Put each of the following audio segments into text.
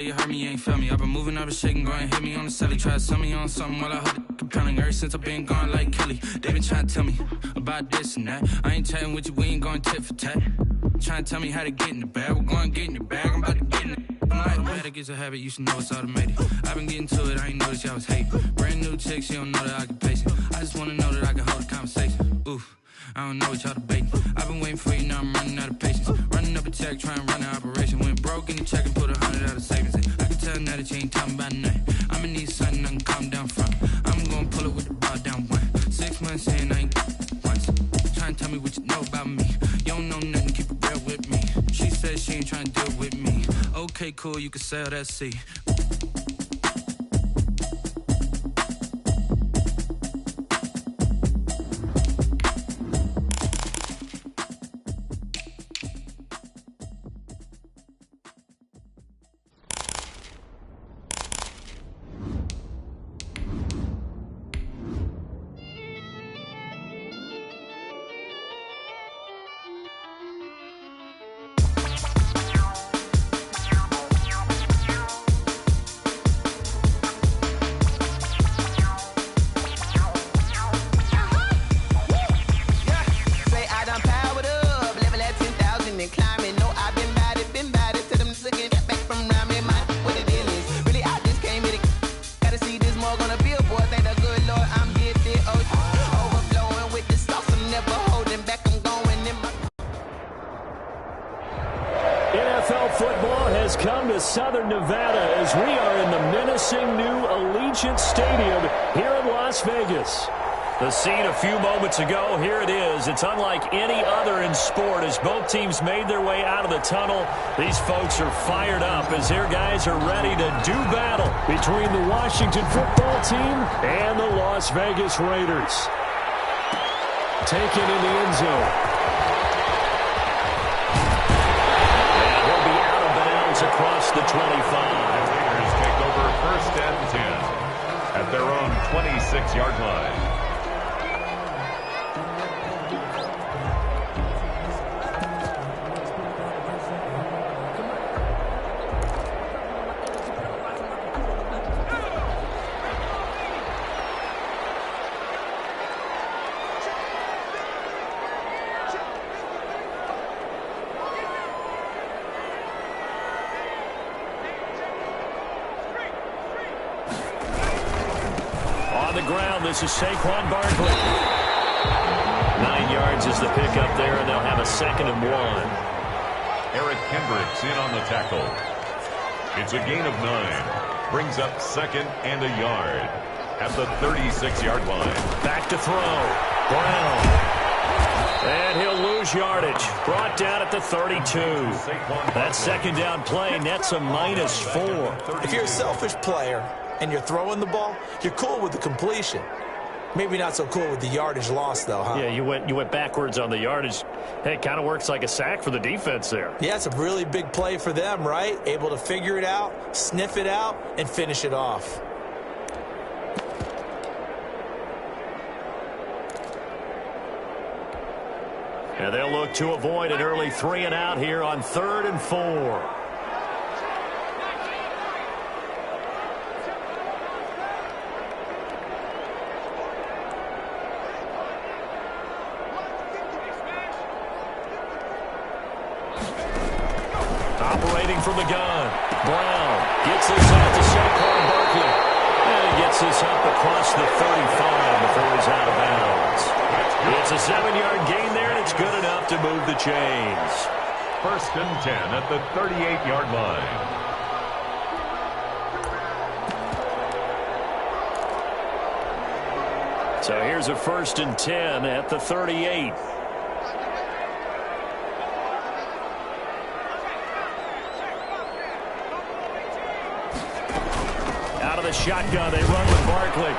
You heard me, you ain't felt me. I've been moving out of shaking, going hit me on the celly. Try to sell me on something while I hold it compelling. Ever since I've been gone like Kelly, they been trying to tell me about this and that. I ain't chatting with you, we ain't going tit for tat. Trying to tell me how to get in the bag. We're going to get in the bag, I'm about to get in it. I'm like, automatic is a habit, you should know it's automated. I've been getting to it, I ain't noticed y'all was hating. Brand new chick, she don't know that I can pace it. I just wanna know that I can hold a conversation. Oof, I don't know what y'all debating. I've been waiting for you, now I'm running out of patience. Running up a check, trying to run an operation. Went broke in the check and put 100 out of savings in. I can tell now that you ain't talking about nothing. I'ma need something I can calm down from. I'm gonna pull it with the bar down one. 6 months in, I ain't once. Trying to tell me what you know about me. You don't know nothing, keep it real with me. She said she ain't trying to deal with me. Okay, cool, you can sell that seat. Football has come to Southern Nevada as we are in the menacing new Allegiant Stadium here in Las Vegas. The scene a few moments ago, here it is. It's unlike any other in sport as both teams made their way out of the tunnel. These folks are fired up as their guys are ready to do battle between the Washington football team and the Las Vegas Raiders. Taken in the end zone. Across the 25. Raiders take over 1st and 10 at their own 26-yard line. This is Saquon Barkley. 9 yards is the pickup there, and they'll have a 2nd and 1. Eric Kendricks in on the tackle. It's a gain of 9. Brings up 2nd and a yard at the 36-yard line. Back to throw. Brown. And he'll lose yardage. Brought down at the 32. That 2nd down play nets a -4. If you're a selfish player and you're throwing the ball, you're cool with the completion. Maybe not so cool with the yardage loss, though, huh? Yeah, you went backwards on the yardage. Hey, it kind of works like a sack for the defense there. Yeah, it's a really big play for them, right? Able to figure it out, sniff it out, and finish it off. And they'll look to avoid an early 3 and out here on 3rd and 4. From the gun. Brown gets this out to Saquon Barkley. And he gets this up across the 35 before he's out of bounds. It's a 7-yard gain there, and it's good enough to move the chains. 1st and 10 at the 38-yard line. So here's a 1st and 10 at the 38. Shotgun, they run with Barkley.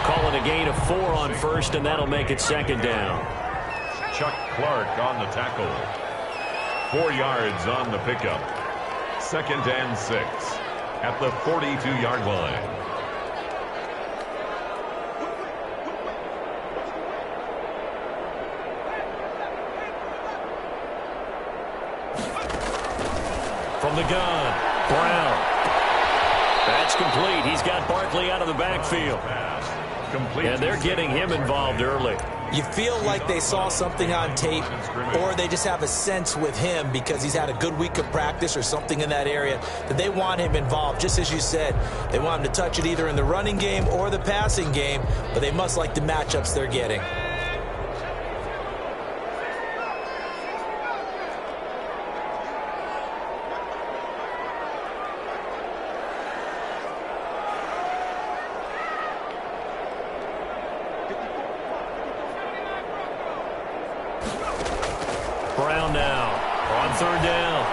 Call it a gain of 4 on 1st, and that'll make it 2nd down. Chuck Clark on the tackle. 4 yards on the pickup. 2nd and 6 at the 42-yard line. From the gun, Brown. That's complete. He's got Barkley out of the backfield. And they're getting him involved early. You feel like they saw something on tape, or they just have a sense with him because he's had a good week of practice or something in that area that they want him involved. Just as you said, they want him to touch it either in the running game or the passing game, but they must like the matchups they're getting. Brown now on third down.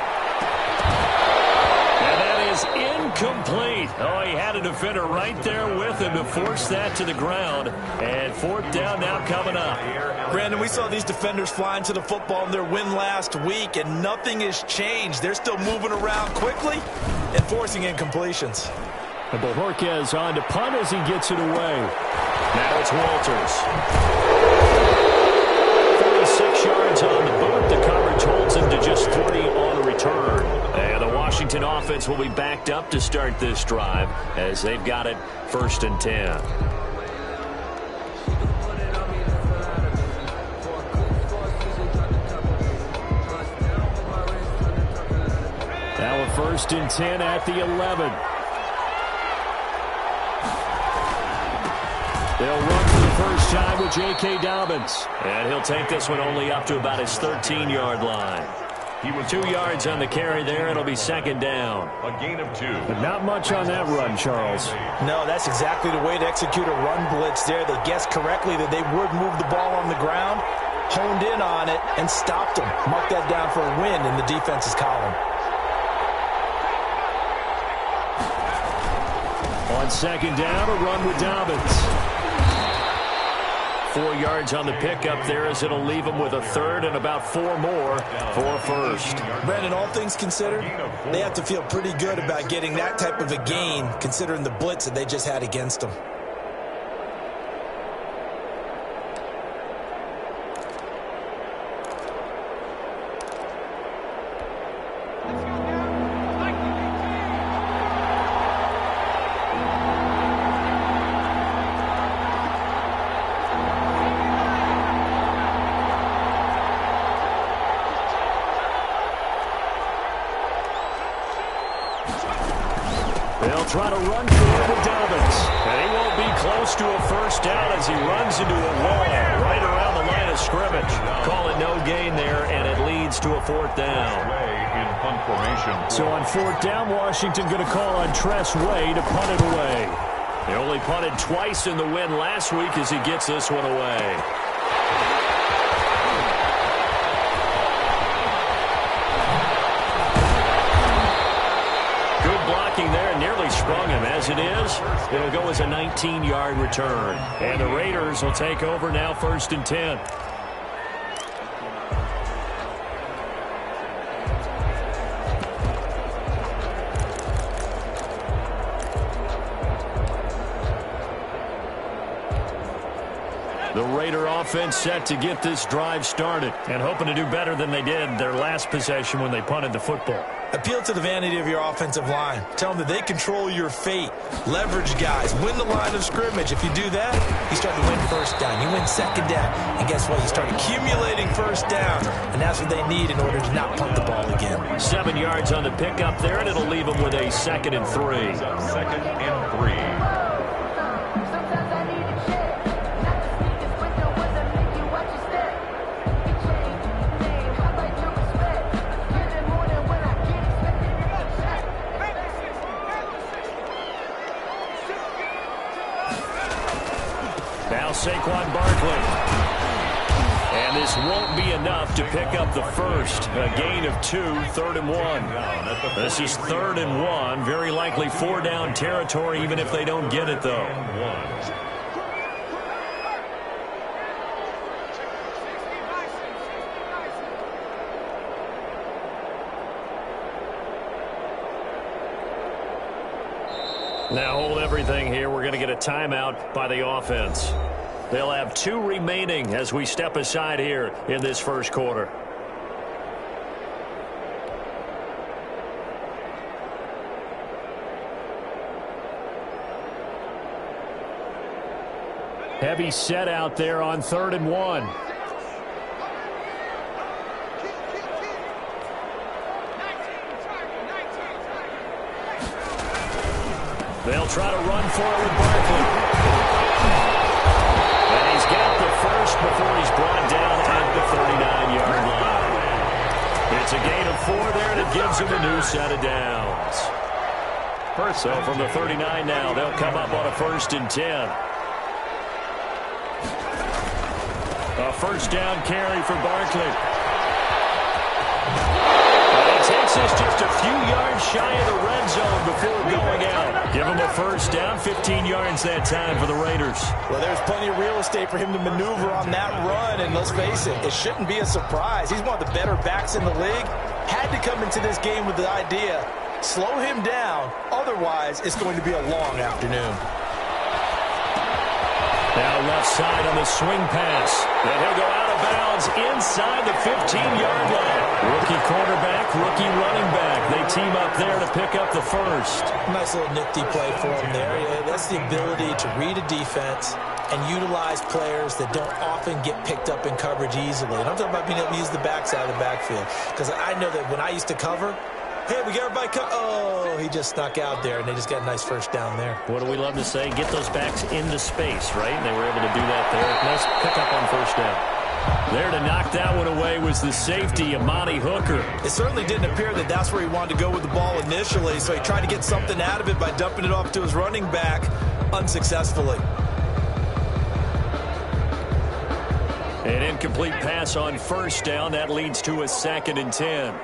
And that is incomplete. Oh, he had a defender right there with him to force that to the ground. And fourth down now coming up. Brandon, we saw these defenders flying to the football in their win last week, and nothing has changed. They're still moving around quickly and forcing incompletions. And Bojorquez on to punt as he gets it away. Now it's Walters. 46 yards on the boot. The coverage holds him to just 40 on the return. And the Washington offense will be backed up to start this drive as they've got it 1st and 10. Now a 1st and 10 at the 11. They'll run for the first time with J.K. Dobbins. And he'll take this one only up to about his 13-yard line. He was 2 yards on the carry there. It'll be 2nd down. A gain of 2. But not much on that run, Charles. No, that's exactly the way to execute a run blitz there. They guessed correctly that they would move the ball on the ground, honed in on it, and stopped them. Mark that down for a win in the defense's column. On 2nd down, a run with Dobbins. 4 yards on the pickup there as it'll leave them with a 3rd and about 4 more for 1st. Brandon, all things considered, they have to feel pretty good about getting that type of a gain considering the blitz that they just had against them. They'll try to run for it with Dobbins. And he won't be close to a 1st down as he runs into a wall right around the line of scrimmage. Call it no gain there, and it leads to a 4th down. So on 4th down, Washington going to call on Tress Way to punt it away. They only punted twice in the win last week as he gets this one away. There nearly sprung him. As it is, it'll go as a 19-yard return. And the Raiders will take over now 1st and 10. The Raider offense set to get this drive started and hoping to do better than they did their last possession when they punted the football. Appeal to the vanity of your offensive line. Tell them that they control your fate. Leverage guys. Win the line of scrimmage. If you do that, you start to win 1st down. You win 2nd down. And guess what? You start accumulating 1st downs. And that's what they need in order to not punt the ball again. 7 yards on the pickup there, and it'll leave them with a 2nd and 3. 2nd and 3. Now Saquon Barkley. And this won't be enough to pick up the 1st. A gain of 2, 3rd and 1. This is 3rd and 1. Very likely 4 down territory even if they don't get it, though. Now hold everything here. We're going to get a timeout by the offense. They'll have 2 remaining as we step aside here in this 1st quarter. Heavy set out there on 3rd and 1. They'll try to run for it with Barkley. And he's got the first before he's brought down at the 39-yard line. It's a gain of 4 there, and it gives him a new set of downs. So from the 39 now, they'll come up on a 1st and 10. A first down carry for Barkley. He takes us just a few yards shy of the red zone before going out. Give him a first down, 15 yards that time for the Raiders. Well, there's plenty of real estate for him to maneuver on that run, and let's face it, it shouldn't be a surprise. He's one of the better backs in the league. Had to come into this game with the idea, slow him down, otherwise it's going to be a long afternoon. Now left side on the swing pass. And he'll go out of bounds inside the 15-yard line. Rookie quarterback, rookie running back. They team up there to pick up the first. Nice little nifty play for him there. Yeah, that's the ability to read a defense and utilize players that don't often get picked up in coverage easily. And I'm talking about being able to use the backside of the backfield. Because I know that when I used to cover, hey, we got everybody oh, he just snuck out there, and they just got a nice first down there. What do we love to say? Get those backs into space, right? And they were able to do that there. Nice pickup on first down. There to knock that one away was the safety, Amani Hooker. It certainly didn't appear that that's where he wanted to go with the ball initially, so he tried to get something out of it by dumping it off to his running back unsuccessfully. An incomplete pass on first down. That leads to a 2nd and 10.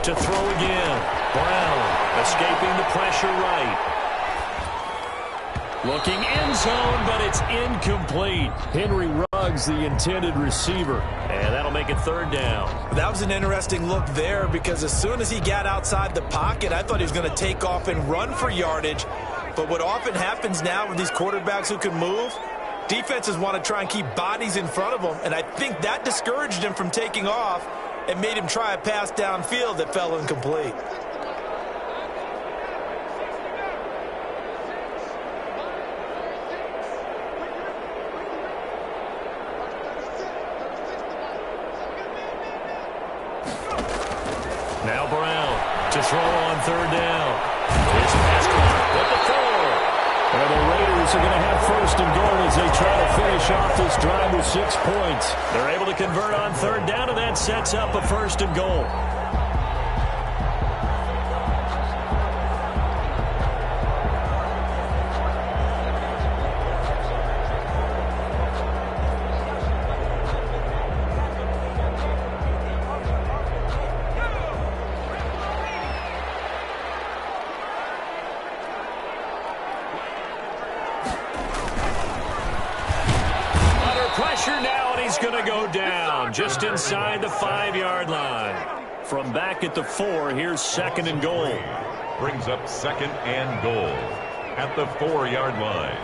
To throw again. Brown escaping the pressure right. Looking end zone, but it's incomplete. Henry Ruggs, the intended receiver. And that'll make it 3rd down. That was an interesting look there because as soon as he got outside the pocket, I thought he was going to take off and run for yardage. But what often happens now with these quarterbacks who can move, defenses want to try and keep bodies in front of them. And I think that discouraged him from taking off and made him try a pass downfield that fell incomplete. Now Brown to throw on 3rd down. It's pass clock at the 4. And the Raiders are going to have 1st and goal as they try to finish off this drive with 6 points. They're able to convert on 3rd down, and that sets up a 1st and goal. Just inside the 5-yard line. From back at the 4, here's 2nd and goal. Brings up 2nd and goal at the 4-yard line.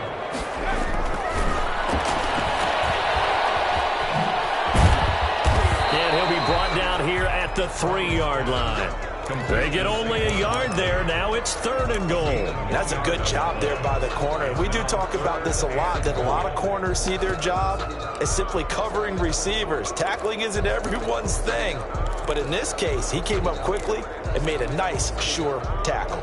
And he'll be brought down here at the 3-yard line. They get only a yard there. Now it's 3rd and goal. That's a good job there by the corner. We do talk about this a lot, that a lot of corners see their job as simply covering receivers. Tackling isn't everyone's thing. But in this case, he came up quickly and made a nice, sure tackle.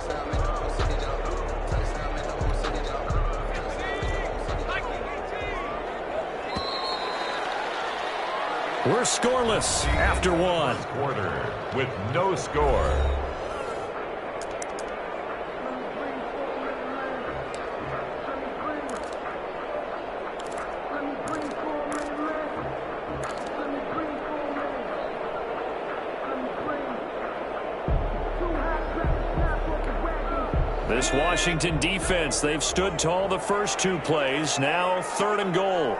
We're scoreless after 1. Quarter with no score. This Washington defense, they've stood tall the first 2 plays. Now 3rd and goal.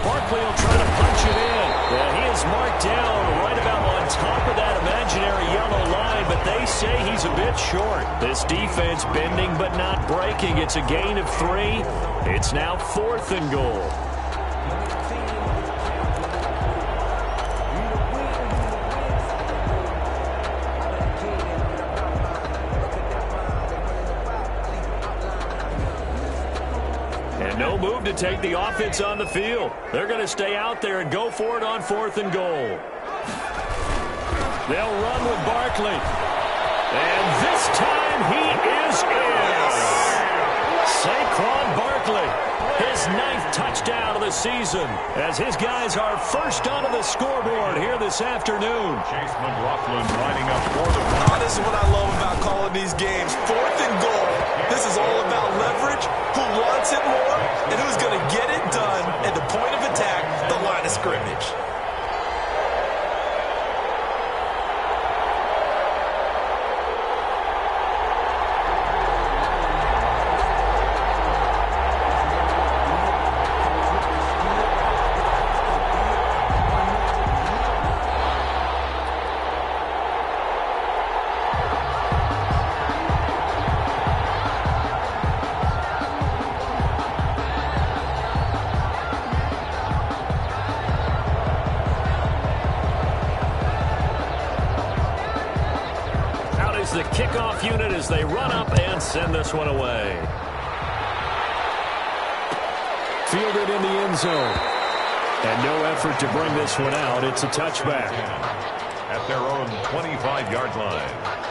Barkley will try to punch it in. And he is marked down right about on top of that imaginary yellow line. say he's a bit short. This defense bending but not breaking. It's a gain of 3. It's now 4th and goal. And no move to take the offense on the field. They're going to stay out there and go for it on 4th and goal. They'll run with Barkley. And this time he is in. Saquon Barkley, his 9th touchdown of the season, as his guys are first onto the scoreboard here this afternoon. Chase McLaughlin lining up for the point. Oh, this is what I love about calling these games. 4th and goal. This is all about leverage, who wants it more, and who's going to get it done at the point of attack, the line of scrimmage. The kickoff unit as they run up and send this one away. Fielded in the end zone. And no effort to bring this one out. It's a touchback. At their own 25-yard line.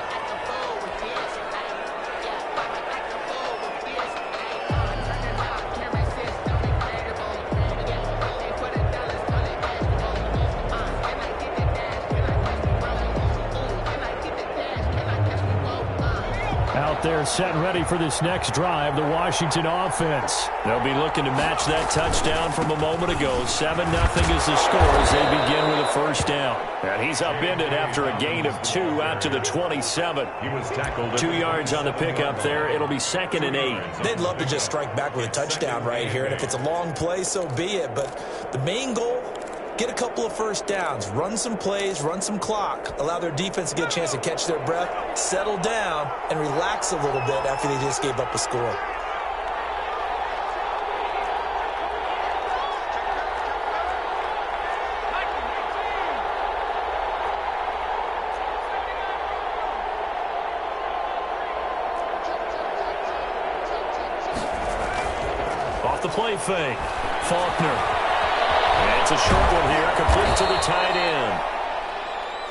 They're set and ready for this next drive, the Washington offense. They'll be looking to match that touchdown from a moment ago. 7-0 is the score as they begin with a first down. And he's upended after a gain of 2 out to the 27. He was tackled 2 yards on the pickup there. It'll be 2nd and 8. They'd love to just strike back with a touchdown right here, and if it's a long play, so be it. But the main goal, get a couple of first downs, run some plays, run some clock, allow their defense to get a chance to catch their breath, settle down, and relax a little bit after they just gave up a score. Off the play fake, Faulkner. It's a short one here, complete to the tight end.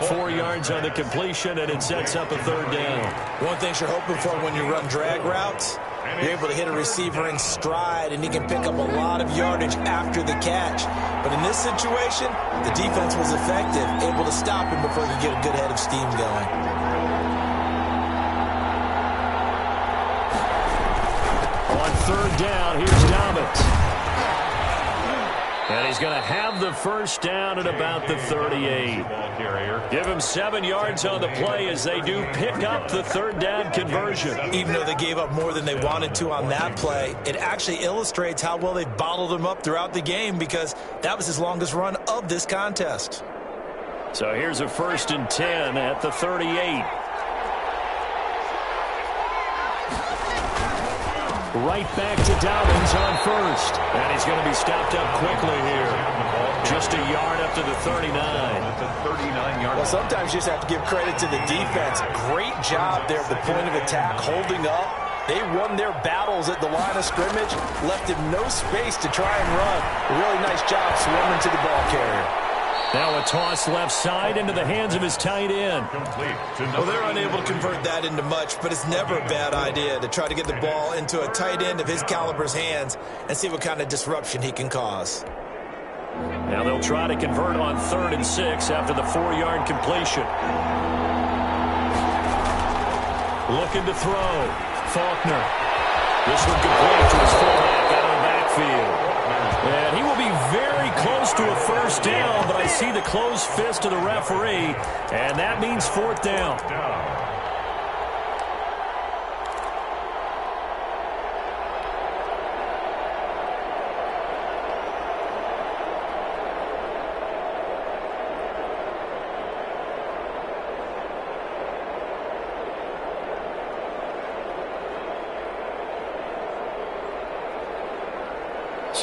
4 yards on the completion, and it sets up a 3rd down. One thing you're hoping for when you run drag routes, you're able to hit a receiver in stride, and he can pick up a lot of yardage after the catch. But in this situation, the defense was effective, able to stop him before he could get a good head of steam going. On 3rd down, here's Dobbins. And he's going to have the first down at about the 38. Give him 7 yards on the play as they do pick up the 3rd down conversion. Even though they gave up more than they wanted to on that play, it actually illustrates how well they bottled him up throughout the game, because that was his longest run of this contest. So here's a 1st and 10 at the 38. Right back to Dobbins on 1st. And he's going to be stopped up quickly here. Just a yard up to the 39. It's a 39-yard. Well, sometimes you just have to give credit to the defense. Great job there at the point of attack, holding up. They won their battles at the line of scrimmage, left him no space to try and run. A really nice job swarming to the ball carrier. Now a toss left side into the hands of his tight end. Well, they're unable to convert that into much, but it's never a bad idea to try to get the ball into a tight end of his caliber's hands and see what kind of disruption he can cause. Now they'll try to convert on 3rd and 6 after the 4-yard completion. Looking to throw. Faulkner. This one complete to his fullback out of the backfield. And he will be very close to a first down, but I see the closed fist of the referee, and that means 4th down.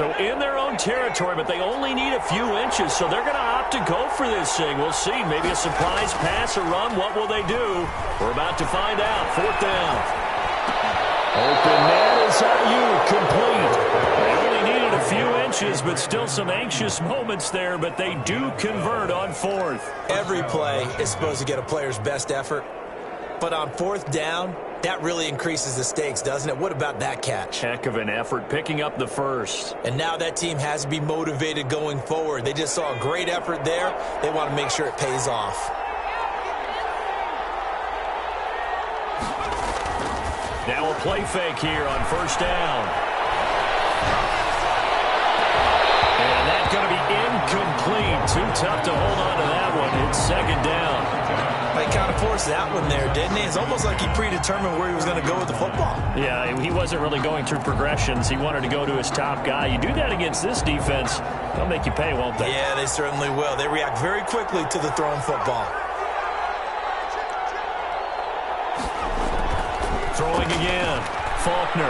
So in their own territory, but they only need a few inches, so they're going to opt to go for this thing. We'll see. Maybe a surprise pass or run. What will they do? We're about to find out. 4th down. Open man is Ayuk, complete. They only needed a few inches, but still some anxious moments there, but they do convert on 4th. Every play is supposed to get a player's best effort, but on 4th down, that really increases the stakes, doesn't it? What about that catch? Heck of an effort, picking up the first. And now that team has to be motivated going forward. They just saw a great effort there. They want to make sure it pays off. Now a play fake here on 1st down. And that's going to be incomplete. Too tough to hold on to that one. It's 2nd down. He kind of forced that one there, didn't he? It's almost like he predetermined where he was going to go with the football. Yeah, he wasn't really going through progressions. He wanted to go to his top guy. You do that against this defense, they'll make you pay, won't they? Yeah, they certainly will. They react very quickly to the thrown football. Throwing again, Faulkner.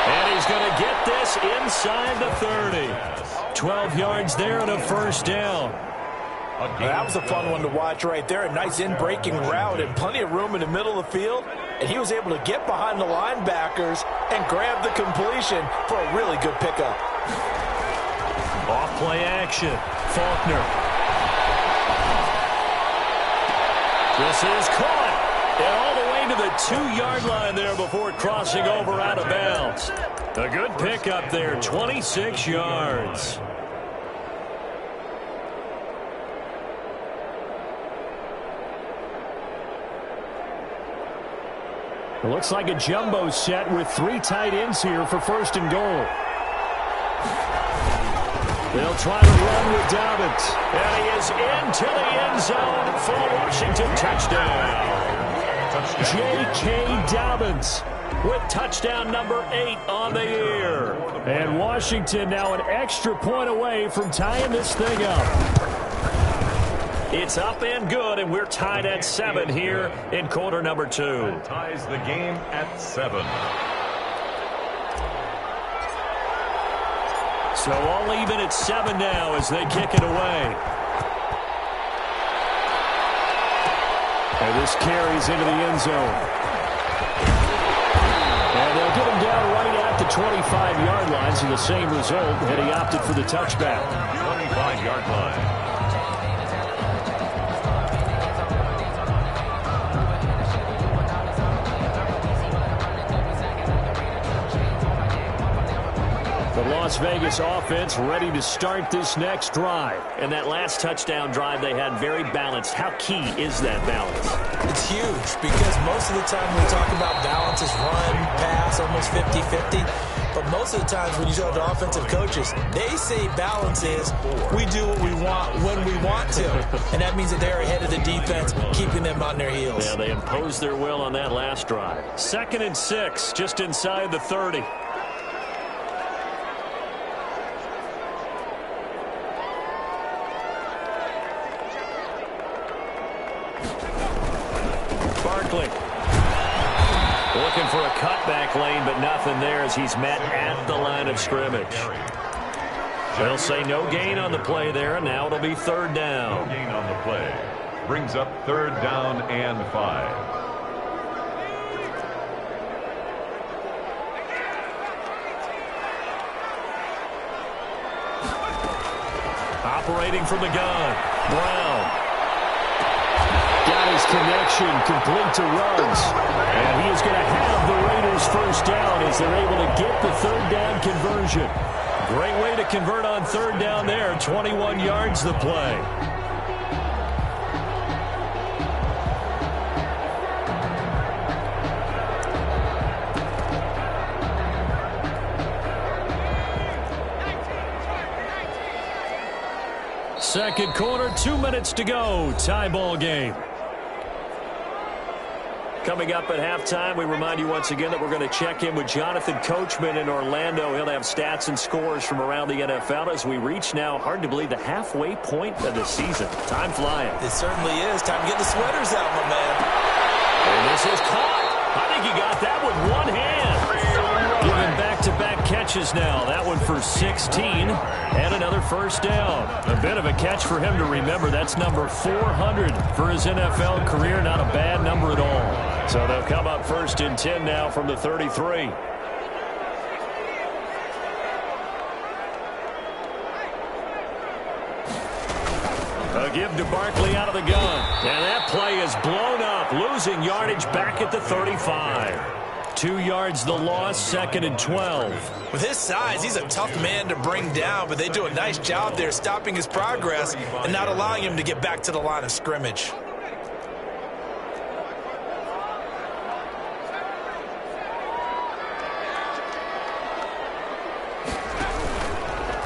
And he's going to get this inside the 30. 12 yards there and a 1st down. That was a fun one to watch right there. A nice in-breaking route and plenty of room in the middle of the field. And he was able to get behind the linebackers and grab the completion for a really good pickup. Off-play action, Faulkner. This is caught. And all the way to the 2-yard line there before crossing over out of bounds. A good pickup there, 26 yards. It looks like a jumbo set with 3 tight ends here for 1st and goal. They'll try to run with Dobbins. And he is into the end zone for a Washington touchdown. J.K. Dobbins with touchdown number 8 on the year. And Washington now an extra point away from tying this thing up. It's up and good, and we're tied at 7 here in quarter number 2. That ties the game at 7. So all even at 7 now as they kick it away. And this carries into the end zone. And they'll get him down right at the 25-yard line, so the same result, and he opted for the touchback. 25-yard line. The Las Vegas offense ready to start this next drive. And that last touchdown drive they had very balanced. How key is that balance? It's huge because most of the time when we talk about balance is run, pass, almost 50-50. But most of the times when you talk to offensive coaches, they say balance is we do what we want when we want to. And that means that they're ahead of the defense, keeping them on their heels. Yeah, they imposed their will on that last drive. 2nd and 6, just inside the 30. Looking for a cutback lane, but nothing there as he's met at the line of scrimmage. They'll say no gain on the play there, and now it'll be 3rd down. No gain on the play. Brings up 3rd down and 5. Operating from the gun, Brown. Got his connection, complete to Ruggs. And he is going to have the Raiders 1st down as they're able to get the 3rd down conversion. Great way to convert on 3rd down there. 21 yards the play. Second quarter, 2 minutes to go. Tie ball game. Coming up at halftime, we remind you once again that we're going to check in with Jonathan Coachman in Orlando. He'll have stats and scores from around the NFL as we reach now, hard to believe, the halfway point of the season. Time flying. It certainly is. Time to get the sweaters out, my man. And this is caught. I think he got that with one hand. Giving back-to-back catches catches now. That one for 16 and another first down. A bit of a catch for him to remember. That's number 400 for his NFL career. Not a bad number at all. So they'll come up 1st and 10 now from the 33. A give to Barkley out of the gun. And that play is blown up, losing yardage back at the 35. 2 yards the loss, 2nd and 12. With his size, he's a tough man to bring down, but they do a nice job there stopping his progress and not allowing him to get back to the line of scrimmage.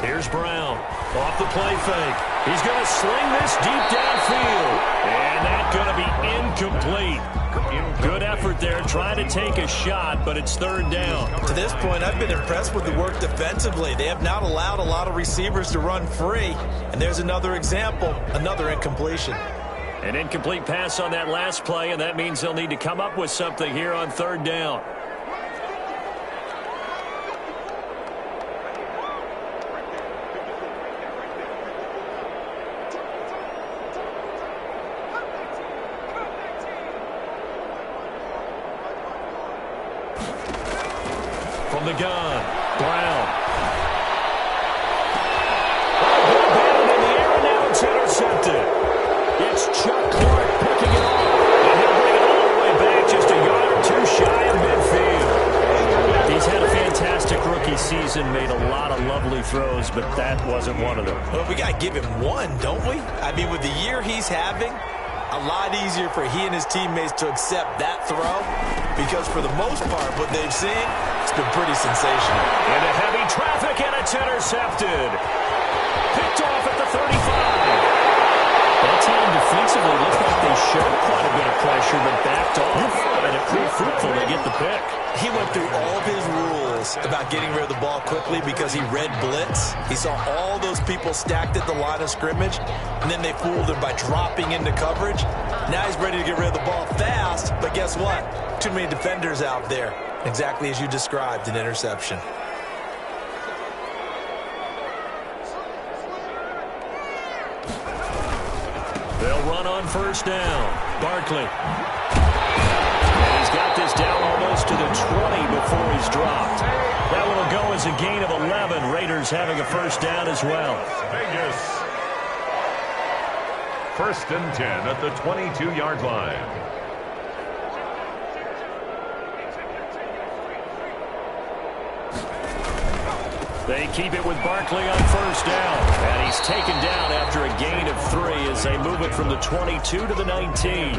Here's Brown. Off the play fake. He's going to sling this deep downfield. And that's going to be incomplete. Good effort there trying to take a shot, but it's 3rd down. To this point, I've been impressed with the work defensively. They have not allowed a lot of receivers to run free. And there's another example, another incompletion. An incomplete pass on that last play, and that means they'll need to come up with something here on 3rd down. From the gun, Brown. Down in the air, and now it's intercepted. It's Chuck Clark picking it off. And he'll bring it all the way back just a yard or 2 shy of midfield. He's had a fantastic rookie season, made a lot of lovely throws, but that wasn't one of them. Well, we got to give him one, don't we? I mean, with the year he's having, a lot easier for he and his teammates to accept that throw because for the most part, what they've seen, it's been pretty sensational. Into heavy traffic, and it's intercepted. Picked off at the 35. That time defensively looked like they showed quite a bit of pressure, but backed off, and it proved fruitful to get the pick. He went through all of his rules about getting rid of the ball quickly because he read blitz. He saw all those people stacked at the line of scrimmage, and then they fooled him by dropping into coverage. Now he's ready to get rid of the ball fast, but guess what? Too many defenders out there. Exactly as you described, an interception. They'll run on 1st down. Barkley. And he's got this down almost to the 20 before he's dropped. That one will go as a gain of 11. Raiders having a 1st down as well. Vegas. 1st and 10 at the 22-yard line. They keep it with Barkley on 1st down. And he's taken down after a gain of 3 as they move it from the 22 to the 19.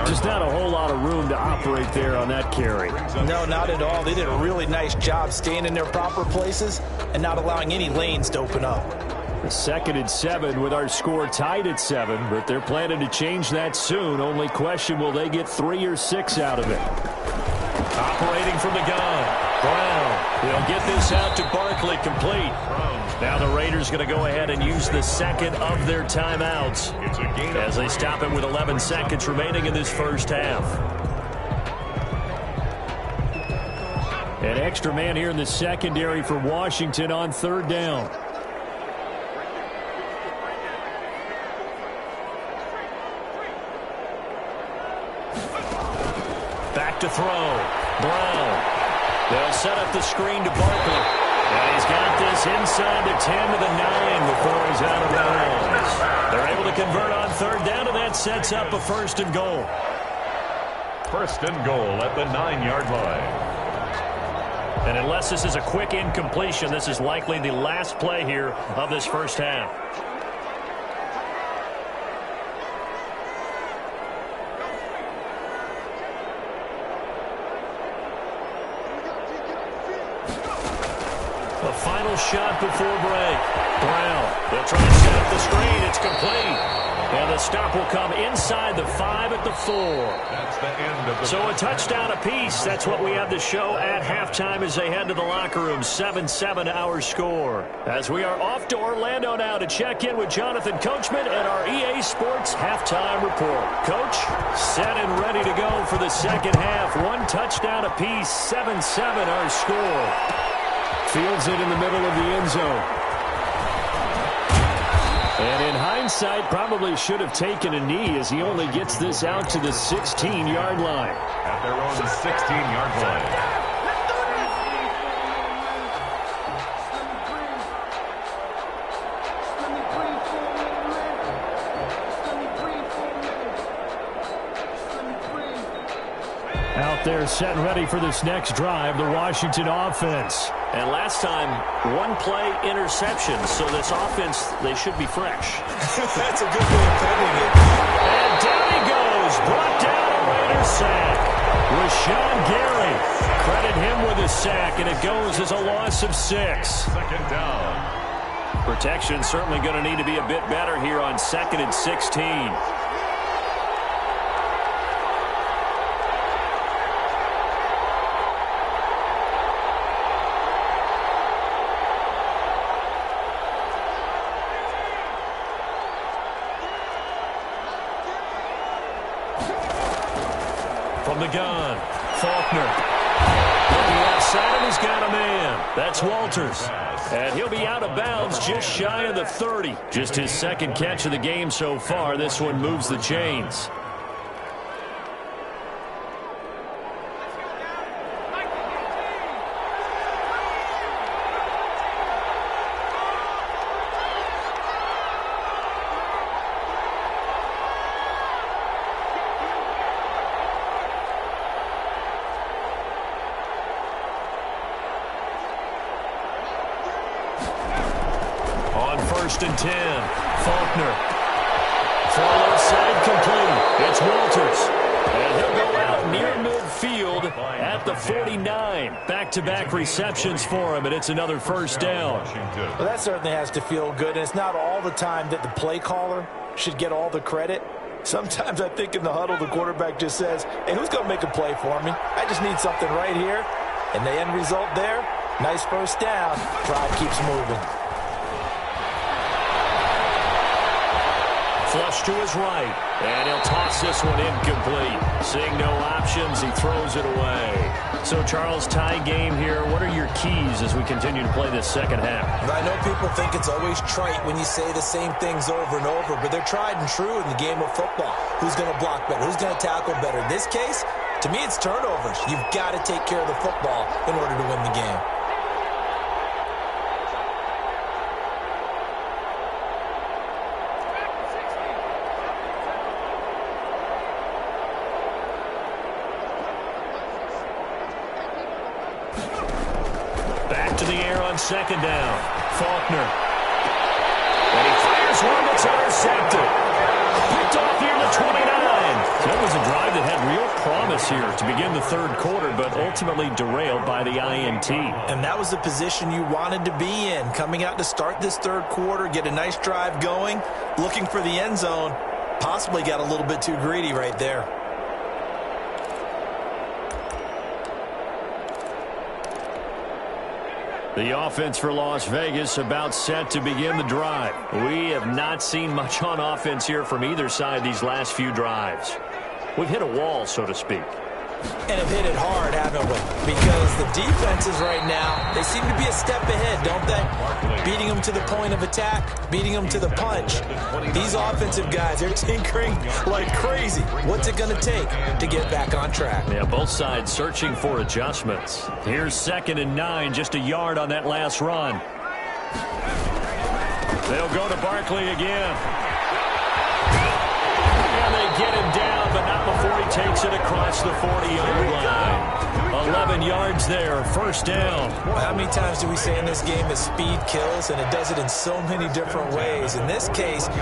Just not a whole lot of room to operate there on that carry. No, not at all. They did a really nice job staying in their proper places and not allowing any lanes to open up. 2nd and 7 with our score tied at 7, but they're planning to change that soon. Only question, will they get 3 or 6 out of it? Operating from the gun. Brown. He'll get this out to Barkley, complete. Now the Raiders going to go ahead and use the 2nd of their timeouts as they stop it with 11 seconds remaining in this 1st half. An extra man here in the secondary for Washington on 3rd down. Back to throw. Brown. They'll set up the screen to Barkley. And he's got this inside the 10 to the 9 before he's out of bounds. They're able to convert on 3rd down, and that sets up a 1st and goal. 1st and goal at the 9-yard line. And unless this is a quick incompletion, this is likely the last play here of this 1st half. The final shot before break. Brown. They'll try to set up the screen. It's complete. And the stop will come inside the 5 at the 4. That's the end of the So a touchdown apiece. That's what we have to show at halftime as they head to the locker room. 7-7 our score. As we are off to Orlando now to check in with Jonathan Coachman and our EA Sports halftime report. Coach, set and ready to go for the 2nd half. 1 touchdown apiece. 7-7 our score. Fields it in the middle of the end zone. And in hindsight, probably should have taken a knee as he only gets this out to the 16-yard line. At their own 16-yard line. Out there set and ready for this next drive, the Washington offense. And last time, one play interception, so this offense, they should be fresh. That's a good way of putting it. And down he goes, brought down a Raiders sack. Rashawn Gary, credit him with a sack, and it goes as a loss of 6. Second down. Protection certainly going to need to be a bit better here on 2nd and 16. From the gun, Faulkner. Looking outside, and he's got a man. That's Walters. And he'll be out of bounds just shy of the 30. Just his second catch of the game so far. This one moves the chains. First and 10. Faulkner. Far left side complete. It's Walters. And he'll go out near midfield at the 49. Back-to-back receptions for him, and it's another first down. Well, that certainly has to feel good, and it's not all the time that the play caller should get all the credit. Sometimes I think in the huddle, the quarterback just says, hey, who's going to make a play for me? I just need something right here. And the end result there, nice first down. Drive keeps moving. Flush to his right, and he'll toss this one incomplete. Seeing no options, he throws it away. So, Charles, tie game here. What are your keys as we continue to play this second half? I know people think it's always trite when you say the same things over and over, but they're tried and true in the game of football. Who's going to block better? Who's going to tackle better? In this case, to me, it's turnovers. You've got to take care of the football in order to win the game. Back to the air on second down. Faulkner. And he fires one that's intercepted. Picked off near the 29. That was a drive that had real promise here to begin the third quarter, but ultimately derailed by the INT. And that was the position you wanted to be in. Coming out to start this third quarter, get a nice drive going, looking for the end zone. Possibly got a little bit too greedy right there. The offense for Las Vegas about set to begin the drive. We have not seen much on offense here from either side these last few drives. We've hit a wall, so to speak. And have hit it hard, haven't we? Because the defenses right now, they seem to be a step ahead, don't they? Beating them to the point of attack, beating them to the punch. These offensive guys, they're tinkering like crazy. What's it going to take to get back on track? Yeah, both sides searching for adjustments. Here's 2nd and 9, just a yard on that last run. They'll go to Barkley again. And they get him down, but not before he takes it across the 40-yard line. 11 yards there, first down. Well, how many times do we say in this game that speed kills, and it does it in so many different ways? In this case, you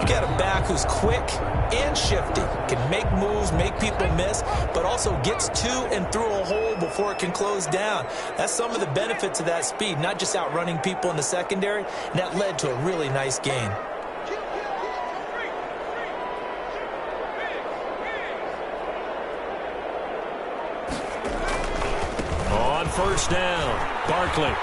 got a back who's quick and shifty, can make moves, make people miss, but also gets to and through a hole before it can close down. That's some of the benefits of that speed, not just outrunning people in the secondary, and that led to a really nice gain. First down, Barkley. And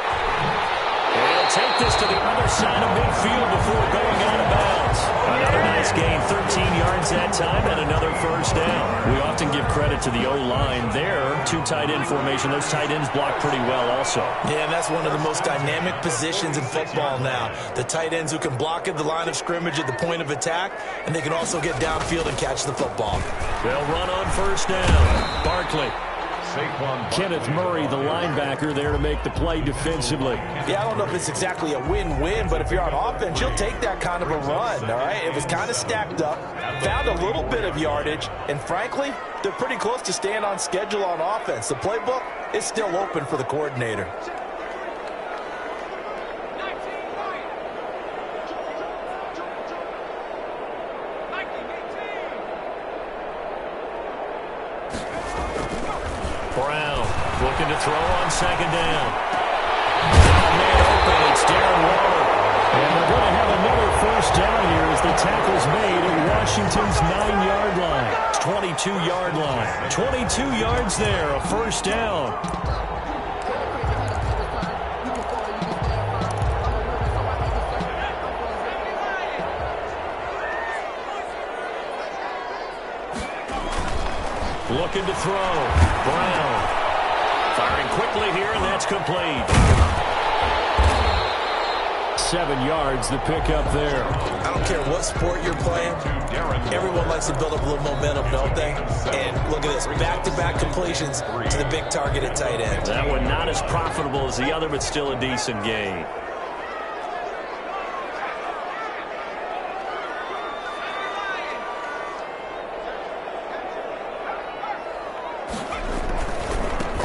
he'll take this to the other side of midfield before going out of bounds. Another nice gain, 13 yards that time, and another first down. We often give credit to the O-line there. Two tight end formation. Those tight ends block pretty well also. Yeah, and that's one of the most dynamic positions in football now. The tight ends who can block at the line of scrimmage at the point of attack, and they can also get downfield and catch the football. They'll run on first down. Barkley. Kenneth Murray, the linebacker, there to make the play defensively. Yeah, I don't know if it's exactly a win-win, but if you're on offense, you'll take that kind of a run, all right? It was kind of stacked up, found a little bit of yardage, and frankly, they're pretty close to staying on schedule on offense. The playbook is still open for the coordinator. Brown looking to throw on second down. Man open, it's Darren Waller. And they're going to have another first down here as the tackle's made at Washington's 9-yard line. 22-yard line. 22 yards there, a first down. Looking to throw. Brown. Firing quickly here, and that's complete. 7 yards, the pickup there. I don't care what sport you're playing. Everyone likes to build up a little momentum, don't they? And look at this, back-to-back completions to the big target at tight end. That one not as profitable as the other, but still a decent gain.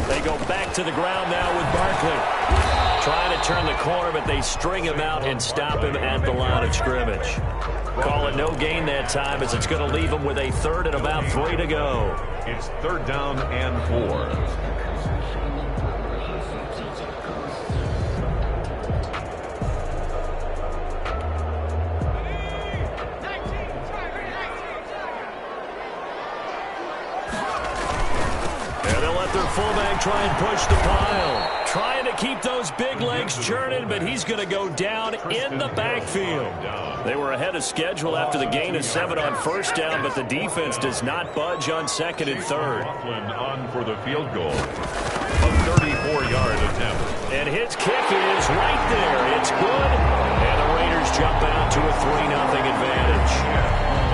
They go back to the ground now with Barkley. Trying to turn the corner, but they string him out and stop him at the line of scrimmage. Call it no gain that time, as it's going to leave him with a third and about 3 to go. It's third down and 4. Fullback try and push the pile. Trying to keep those big legs churning, but he's going to go down in the backfield. They were ahead of schedule after the gain of 7 on first down, but the defense does not budge on second and third. Rockland on for the field goal. A 34-yard attempt. And his kick is right there. It's good. And the Raiders jump out to a 3-0 advantage.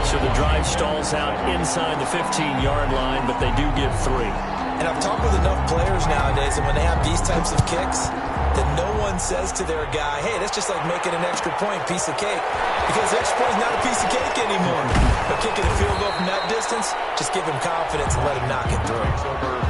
So the drive stalls out inside the 15-yard line, but they do give 3. And I've talked with enough players nowadays, and when they have these types of kicks, that no one says to their guy, hey, that's just like making an extra point, piece of cake. Because the extra point is not a piece of cake anymore. But kicking a field goal from that distance, just give him confidence and let him knock it through.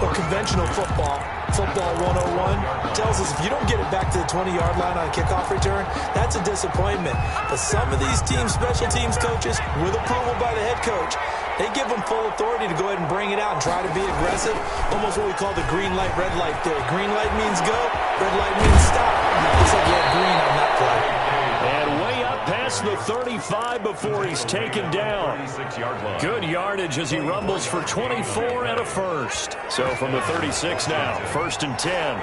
But conventional football 101, tells us if you don't get it back to the 20-yard line on a kickoff return, that's a disappointment. But some of these teams, special teams coaches, with approval by the head coach, they give them full authority to go ahead and bring it out and try to be aggressive. Almost what we call the green light, red light theory. Green light means go, red light means stop. Looks like you had green on that play. And way up past the 35 before he's taken down. Good yardage as he rumbles for 24 and a first. So from the 36 now, 1st and 10.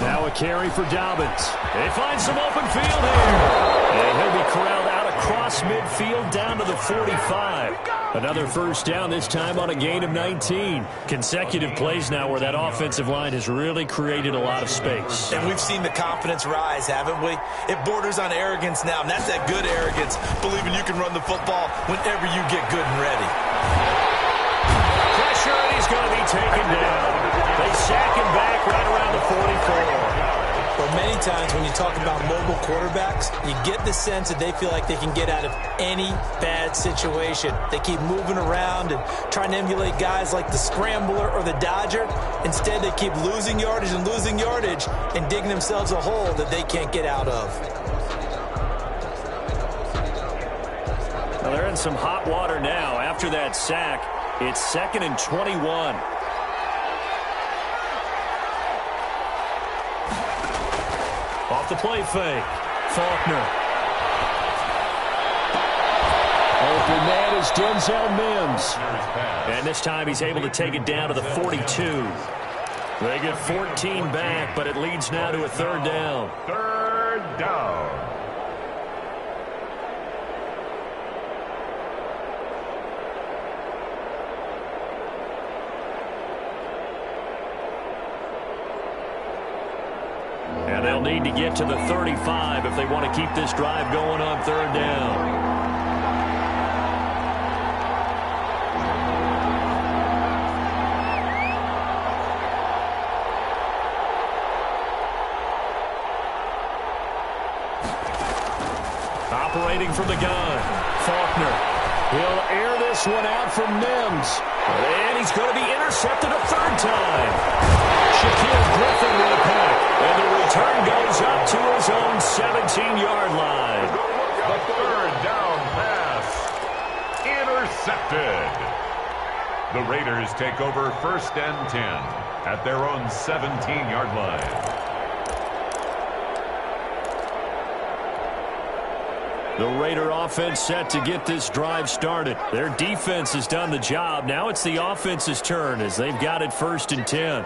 Now a carry for Dobbins. They find some open field here. And he'll be corralled out across midfield down to the 45. Another first down, this time on a gain of 19. Consecutive plays now where that offensive line has really created a lot of space. And we've seen the confidence rise, haven't we? It borders on arrogance now, and that's that good arrogance, believing you can run the football whenever you get good and ready. Pressure, and he's going to be taken down. They sack him back right around the 44. But many times when you talk about mobile quarterbacks, you get the sense that they feel like they can get out of any bad situation. They keep moving around and trying to emulate guys like the Scrambler or the Dodger. Instead, they keep losing yardage and digging themselves a hole that they can't get out of. Well, they're in some hot water now. After that sack, it's 2nd and 21. Off the play fake. Faulkner. Open man is Denzel Mims. And this time he's able to take it down to the 42. They get 14 back, but it leads now to a 3rd down. 3rd down. And they'll need to get to the 35 if they want to keep this drive going on third down. Operating from the gun, Faulkner. He'll air this one out from Mims. And he's going to be intercepted a third time. Shaquille Griffin with a pack. And the return goes up to his own 17-yard line. The third down pass. Intercepted. The Raiders take over 1st and 10 at their own 17-yard line. The Raider offense set to get this drive started. Their defense has done the job. Now it's the offense's turn as they've got it 1st and 10.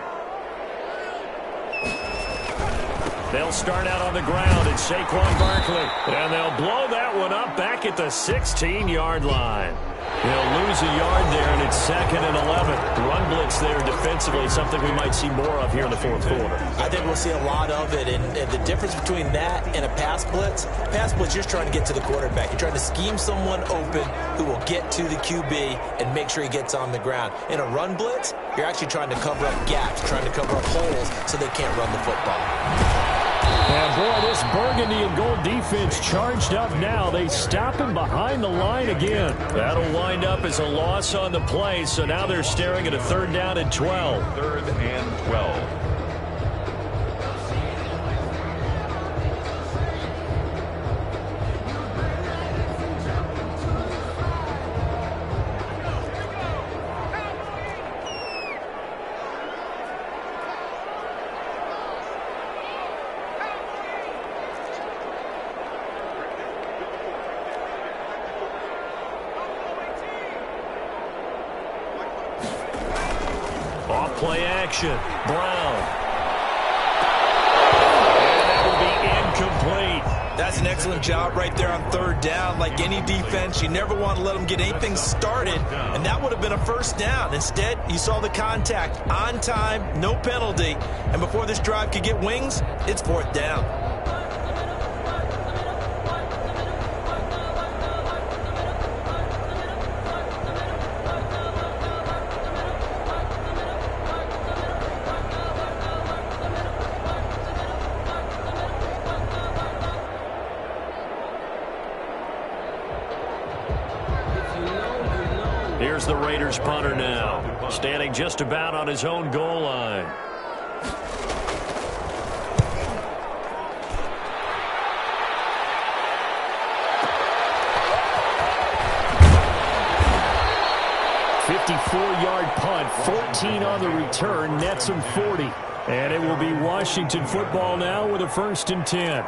They'll start out on the ground at Saquon Barkley. And they'll blow that one up back at the 16-yard line. He'll lose a yard there, and it's 2nd and 11. Run blitz there defensively, something we might see more of here in the fourth quarter. I think we'll see a lot of it, and the difference between that and a pass blitz, you're just trying to get to the quarterback. You're trying to scheme someone open who will get to the QB and make sure he gets on the ground. In a run blitz, you're actually trying to cover up gaps, trying to cover up holes so they can't run the football. And boy, this burgundy and gold defense charged up now. They stop him behind the line again. That'll wind up as a loss on the play, so now they're staring at a 3rd down and 12. 3rd and 12. Play action. Brown. And that will be incomplete. That's an excellent job right there on 3rd down. Like any defense, you never want to let them get anything started, and that would have been a 1st down. Instead, you saw the contact on time, no penalty, and before this drive could get wings, it's 4th down. Here's the Raiders punter now, standing just about on his own goal line. .54-yard punt, 14 on the return, nets him 40. And it will be Washington football now with a 1st and 10.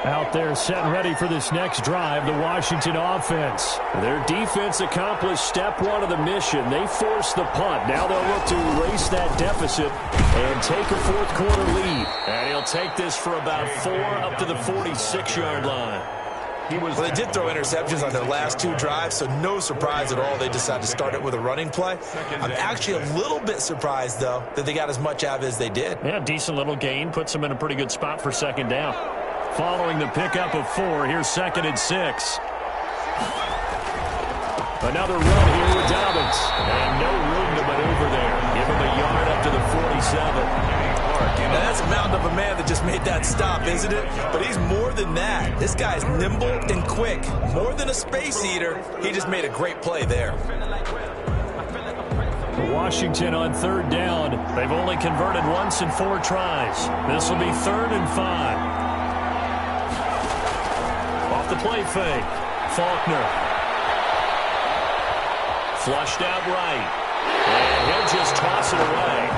Out there set and ready for this next drive, the Washington offense. Their defense accomplished step 1 of the mission. They forced the punt. Now they'll look to erase that deficit and take a 4th quarter lead. And he'll take this for about 4 up to the 46-yard line. Well, they did throw interceptions on their last 2 drives, so no surprise at all they decided to start it with a running play. I'm actually a little bit surprised, though, that they got as much out of it as they did. Yeah, decent little gain. Puts them in a pretty good spot for 2nd down. Following the pickup of 4, here's 2nd and 6. Another run here with Dobbins. And no room to maneuver there. Give him a yard up to the 47. Now that's a mountain of a man that just made that stop, isn't it? But he's more than that. This guy's nimble and quick. More than a space eater, he just made a great play there. Washington on 3rd down. They've only converted once in 4 tries. This will be 3rd and 5. Off the play fake. Faulkner. Flushed out right. And he'll just toss it away.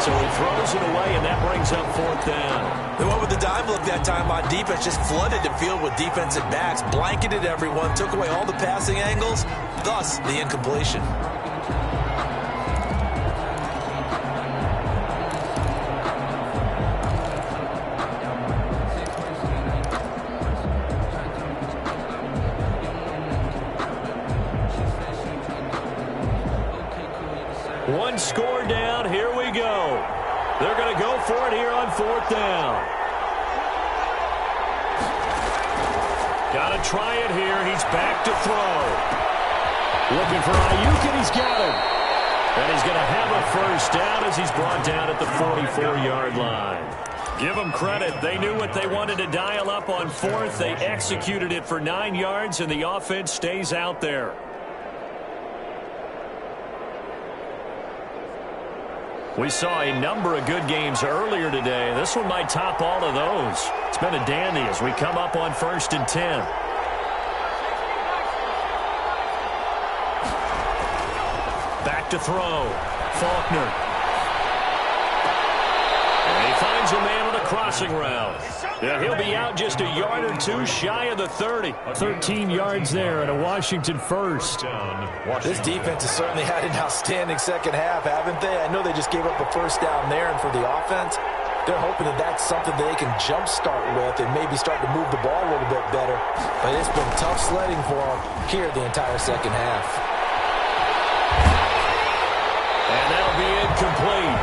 So he throws it away, and that brings up 4th down. They went with the dive look that time on defense, just flooded the field with defensive backs, blanketed everyone, took away all the passing angles, thus the incompletion. One score down. Here we go. They're going to go for it here on 4th down. Got to try it here. He's back to throw. Looking for Ayuk, and he's got him. And he's going to have a first down as he's brought down at the 44-yard line. Give them credit. They knew what they wanted to dial up on 4th. They executed it for 9 yards, and the offense stays out there. We saw a number of good games earlier today. This one might top all of those. It's been a dandy as we come up on 1st and 10. Back to throw. Faulkner. And he finds a man on a crossing route. Yeah, he'll be out just a yard or two shy of the 30. 13 yards there and a Washington first. This defense has certainly had an outstanding second half, haven't they? I know they just gave up a first down there, and for the offense, they're hoping that that's something they can jumpstart with and maybe start to move the ball a little bit better. But it's been tough sledding for them here the entire second half. And that'll be incomplete.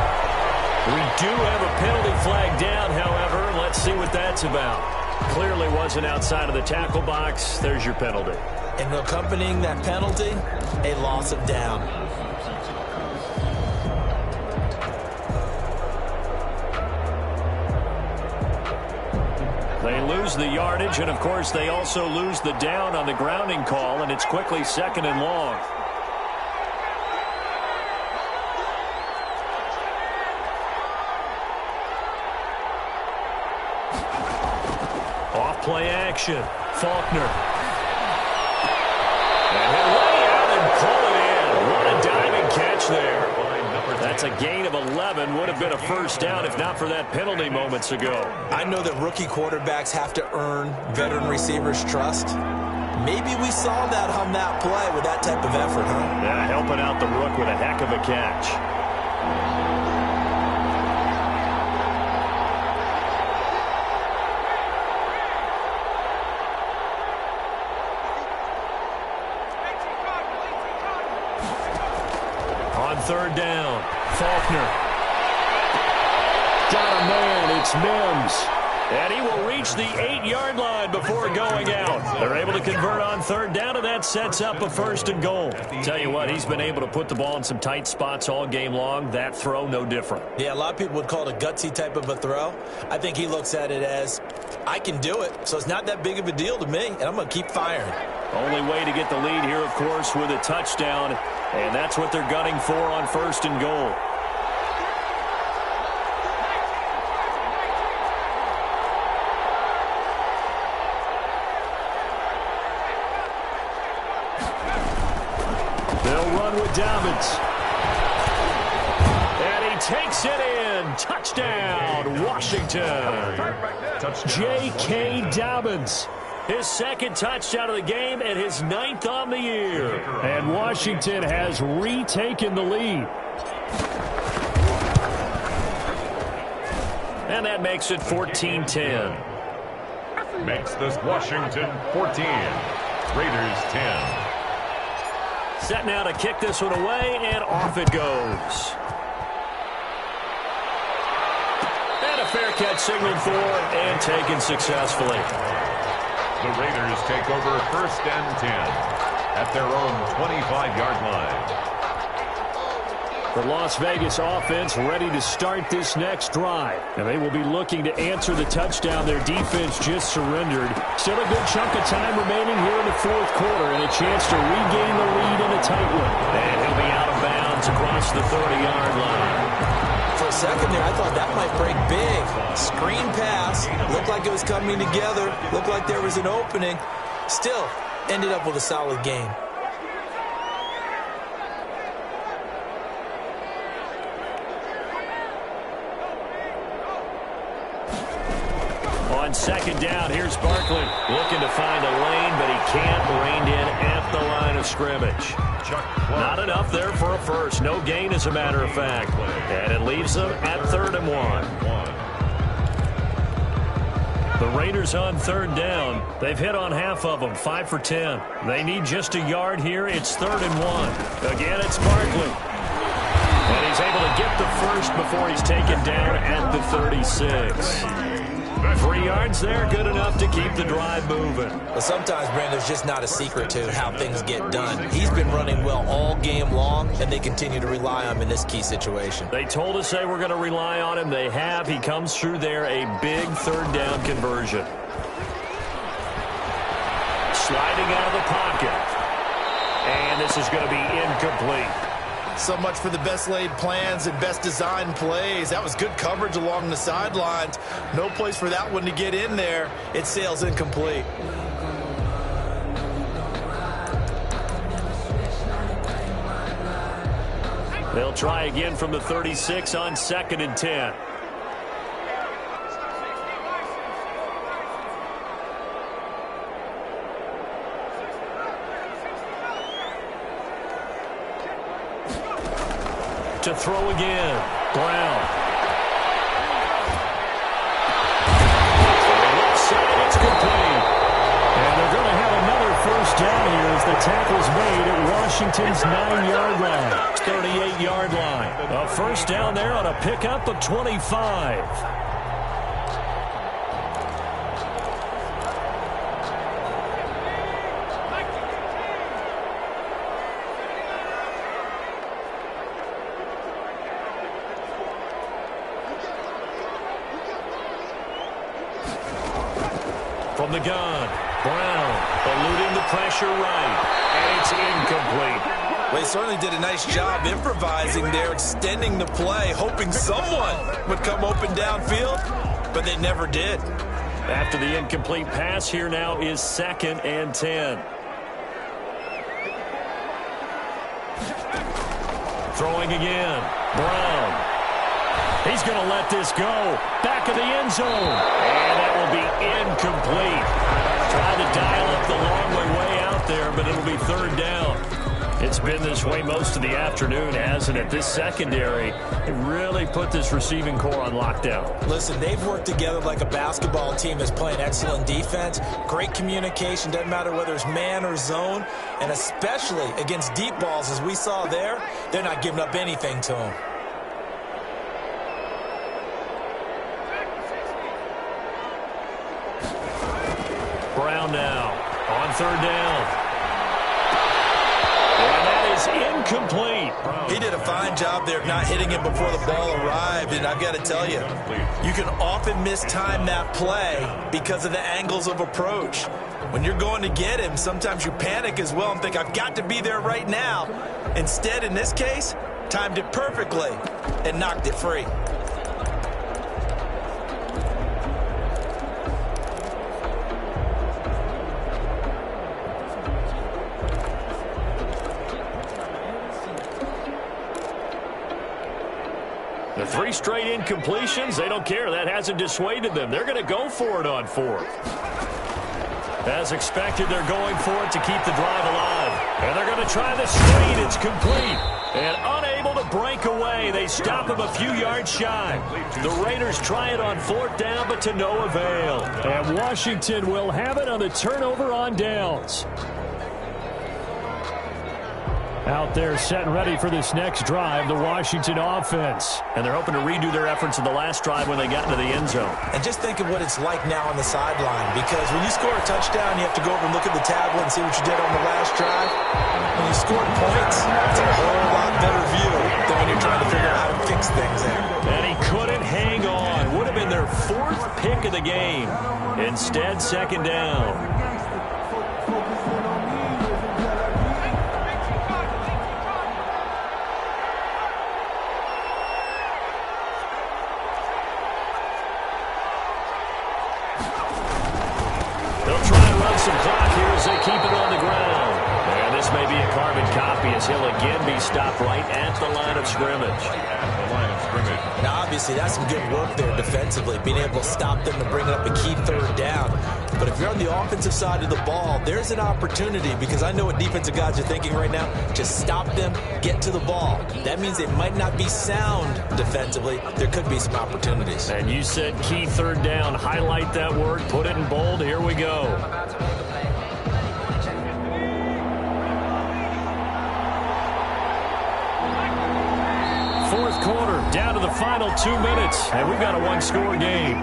We do have a penalty flag down, however. Let's see what that's about. Clearly wasn't outside of the tackle box. There's your penalty. And accompanying that penalty, a loss of down. They lose the yardage, and of course they also lose the down on the grounding call, and it's quickly 2nd and long. Play action. Faulkner. And he'll lay out and pull it in. What a diving catch there. That's a gain of 11. Would have been a first down if not for that penalty moments ago. I know that rookie quarterbacks have to earn veteran receivers' trust. Maybe we saw that on that play with that type of effort, huh? Yeah, helping out the rook with a heck of a catch. Third down. Faulkner. Got a man. It's Mims. And he will reach the 8-yard line before going out. They're able to convert on 3rd down, and that sets up a 1st and goal. Tell you what, he's been able to put the ball in some tight spots all game long. That throw, no different. Yeah, a lot of people would call it a gutsy type of a throw. I think he looks at it as, I can do it, so it's not that big of a deal to me, and I'm going to keep firing. Only way to get the lead here, of course, with a touchdown, and that's what they're gunning for on 1st and goal. They'll run with Dobbins. And he takes it in. Touchdown, Washington. J.K. Dobbins. His 2nd touchdown of the game and his 9th on the year. And Washington has retaken the lead. And that makes it 14-10. Makes this Washington 14. Raiders 10. Set now to kick this one away, and off it goes. And a fair catch signaled for and taken successfully. The Raiders take over 1st and 10 at their own 25-yard line. The Las Vegas offense ready to start this next drive. And they will be looking to answer the touchdown their defense just surrendered. Still a good chunk of time remaining here in the 4th quarter and a chance to regain the lead in a tight one. And he'll be out of bounds across the 30-yard line. For a second there, I thought that might break big. Screen pass. Looked like it was coming together. Looked like there was an opening. Still, ended up with a solid game. On 2nd down, here's Barkley. Looking to find a lane, but he can't. Reined in at the line of scrimmage. Not enough there for a first. No gain, as a matter of fact. And it leaves them at 3rd and 1. The Raiders on 3rd down. They've hit on half of them, 5 for 10. They need just a yard here. It's 3rd and 1. Again, it's Barkley. And he's able to get the first before he's taken down at the 36. 3 yards there, good enough to keep the drive moving. Well, sometimes, Brandon, there's just not a secret to how things get done. He's been running well all game long, and they continue to rely on him in this key situation. They told us they were going to rely on him. They have. He comes through there, a big third down conversion. Sliding out of the pocket. And this is going to be incomplete. So much for the best laid plans and best designed plays. That was good coverage along the sidelines. No place for that one to get in there. It sails incomplete. They'll try again from the 36 on 2nd and 10. To throw again. Brown. Left side, it's complete. And they're going to have another first down here as the tackle's made at Washington's 9-yard line. 38-yard line. A first down there on a pickup of 25. From the gun, Brown eluding the pressure right, and it's incomplete. Well, they certainly did a nice job improvising there, extending the play, hoping someone would come open downfield, but they never did. After the incomplete pass, here now is 2nd and 10. Throwing again, Brown. He's going to let this go. Back of the end zone. And that will be incomplete. Trying to dial up the long way out there, but it'll be 3rd down. It's been this way most of the afternoon, hasn't it? This secondary really put this receiving core on lockdown. Listen, they've worked together like a basketball team that's playing excellent defense. Great communication, doesn't matter whether it's man or zone. And especially against deep balls, as we saw there, they're not giving up anything to them. Brown now on 3rd down. And that is incomplete. He did a fine job there of not hitting him before the ball arrived. And I've got to tell you, you can often mistime that play because of the angles of approach. When you're going to get him, sometimes you panic as well and think, I've got to be there right now. Instead, in this case, timed it perfectly and knocked it free. The 3 straight incompletions, they don't care. That hasn't dissuaded them. They're going to go for it on 4th. As expected, they're going for it to keep the drive alive. And they're going to try the screen. It's complete. And unable to break away. They stop him a few yards shy. The Raiders try it on 4th down, but to no avail. And Washington will have it on the turnover on downs. Out there set and ready for this next drive, the Washington offense. And they're hoping to redo their efforts in the last drive when they got into the end zone. And just think of what it's like now on the sideline, because when you score a touchdown, you have to go over and look at the tablet and see what you did on the last drive. When you scored points, it's a whole lot better view than when you're trying to figure out how to fix things there. And he couldn't hang on. Would have been their 4th pick of the game. Instead, 2nd down. Keep it on the ground. And this may be a carbon copy as he'll again be stopped right at the line of scrimmage. Now, obviously, that's some good work there defensively, being able to stop them and bring up a key 3rd down. But if you're on the offensive side of the ball, there's an opportunity, because I know what defensive guys are thinking right now. Just stop them, get to the ball. That means they might not be sound defensively. There could be some opportunities. And you said key 3rd down. Highlight that word. Put it in bold. Here we go. fourth quarter, down to the final 2 minutes, and we've got a one-score game.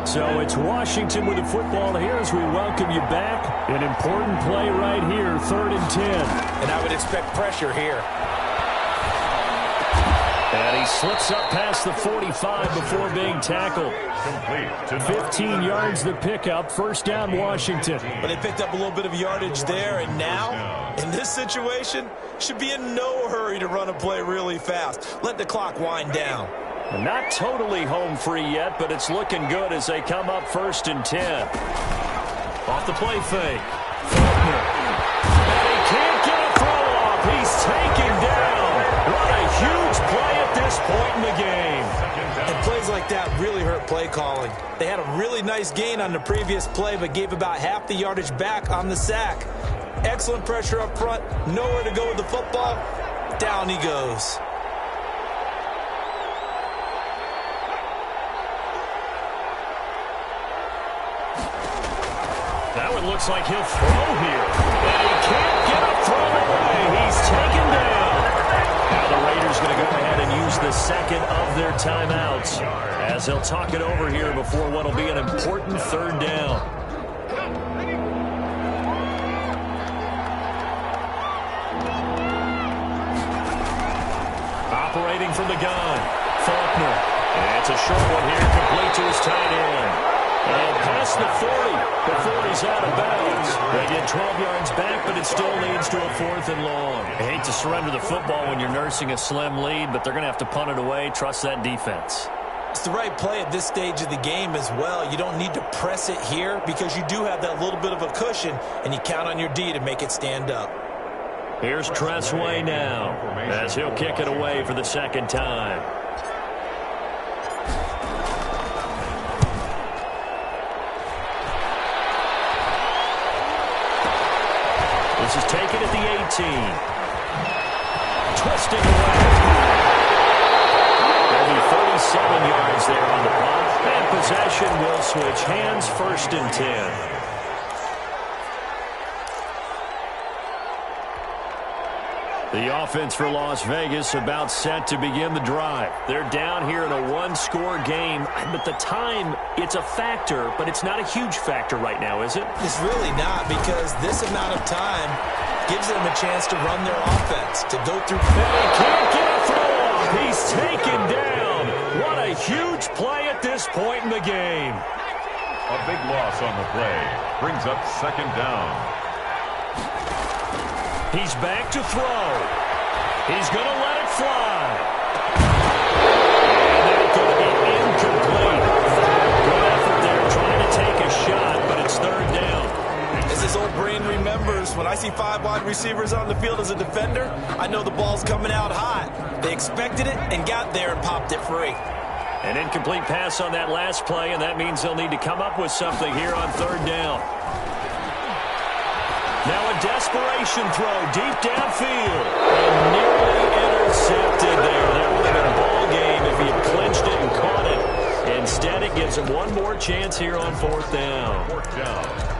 So it's Washington with the football here as we welcome you back. An important play right here, 3rd and 10. And I would expect pressure here. And he slips up past the 45 before being tackled. 15 yards the pickup, first down Washington. But they picked up a little bit of yardage there, and now, in this situation, should be in no hurry to run a play really fast. Let the clock wind down. Not totally home free yet, but it's looking good as they come up 1st and 10. Off the play fake. Faulkner. And he can't get a throw off. He's taken down. What a huge play at this point in the game. And plays like that really hurt play calling. They had a really nice gain on the previous play, but gave about half the yardage back on the sack. Excellent pressure up front. Nowhere to go with the football. Down he goes. That one looks like he'll throw here. And he can't get a throw away. He's taken down. Now the Raiders going to go ahead and use the second of their timeouts as they'll talk it over here before what will be an important 3rd down. Operating from the gun, Faulkner. And it's a short one here, complete to his tight end. And past the 40 before he's out of bounds. They get 12 yards back, but it still leads to a 4th and long. I hate to surrender the football when you're nursing a slim lead, but they're going to have to punt it away. Trust that defense. It's the right play at this stage of the game as well. You don't need to press it here because you do have that little bit of a cushion, and you count on your D to make it stand up. Here's Tressway now as he'll kick it away for the 2nd time. This is taken at the 18. Twisting away. There'll be 37 yards there on the punt. And possession will switch hands, 1st and 10. The offense for Las Vegas about set to begin the drive. They're down here in a one-score game, but the time, it's a factor, but it's not a huge factor right now, is it? It's really not, because this amount of time gives them a chance to run their offense, to go through. And he can't get a throw off. He's taken down. What a huge play at this point in the game. A big loss on the play. Brings up 2nd down. He's back to throw. He's going to let it fly. And that's going to be incomplete. Good effort there trying to take a shot, but it's 3rd down. As his old brain remembers, when I see 5 wide receivers on the field as a defender, I know the ball's coming out hot. They expected it and got there and popped it free. An incomplete pass on that last play, and that means they'll need to come up with something here on 3rd down. Now a desperation throw deep downfield. And nearly intercepted there. That would have been a ball game if he had clinched it and caught it. Instead, it gives him one more chance here on 4th down. 4th down.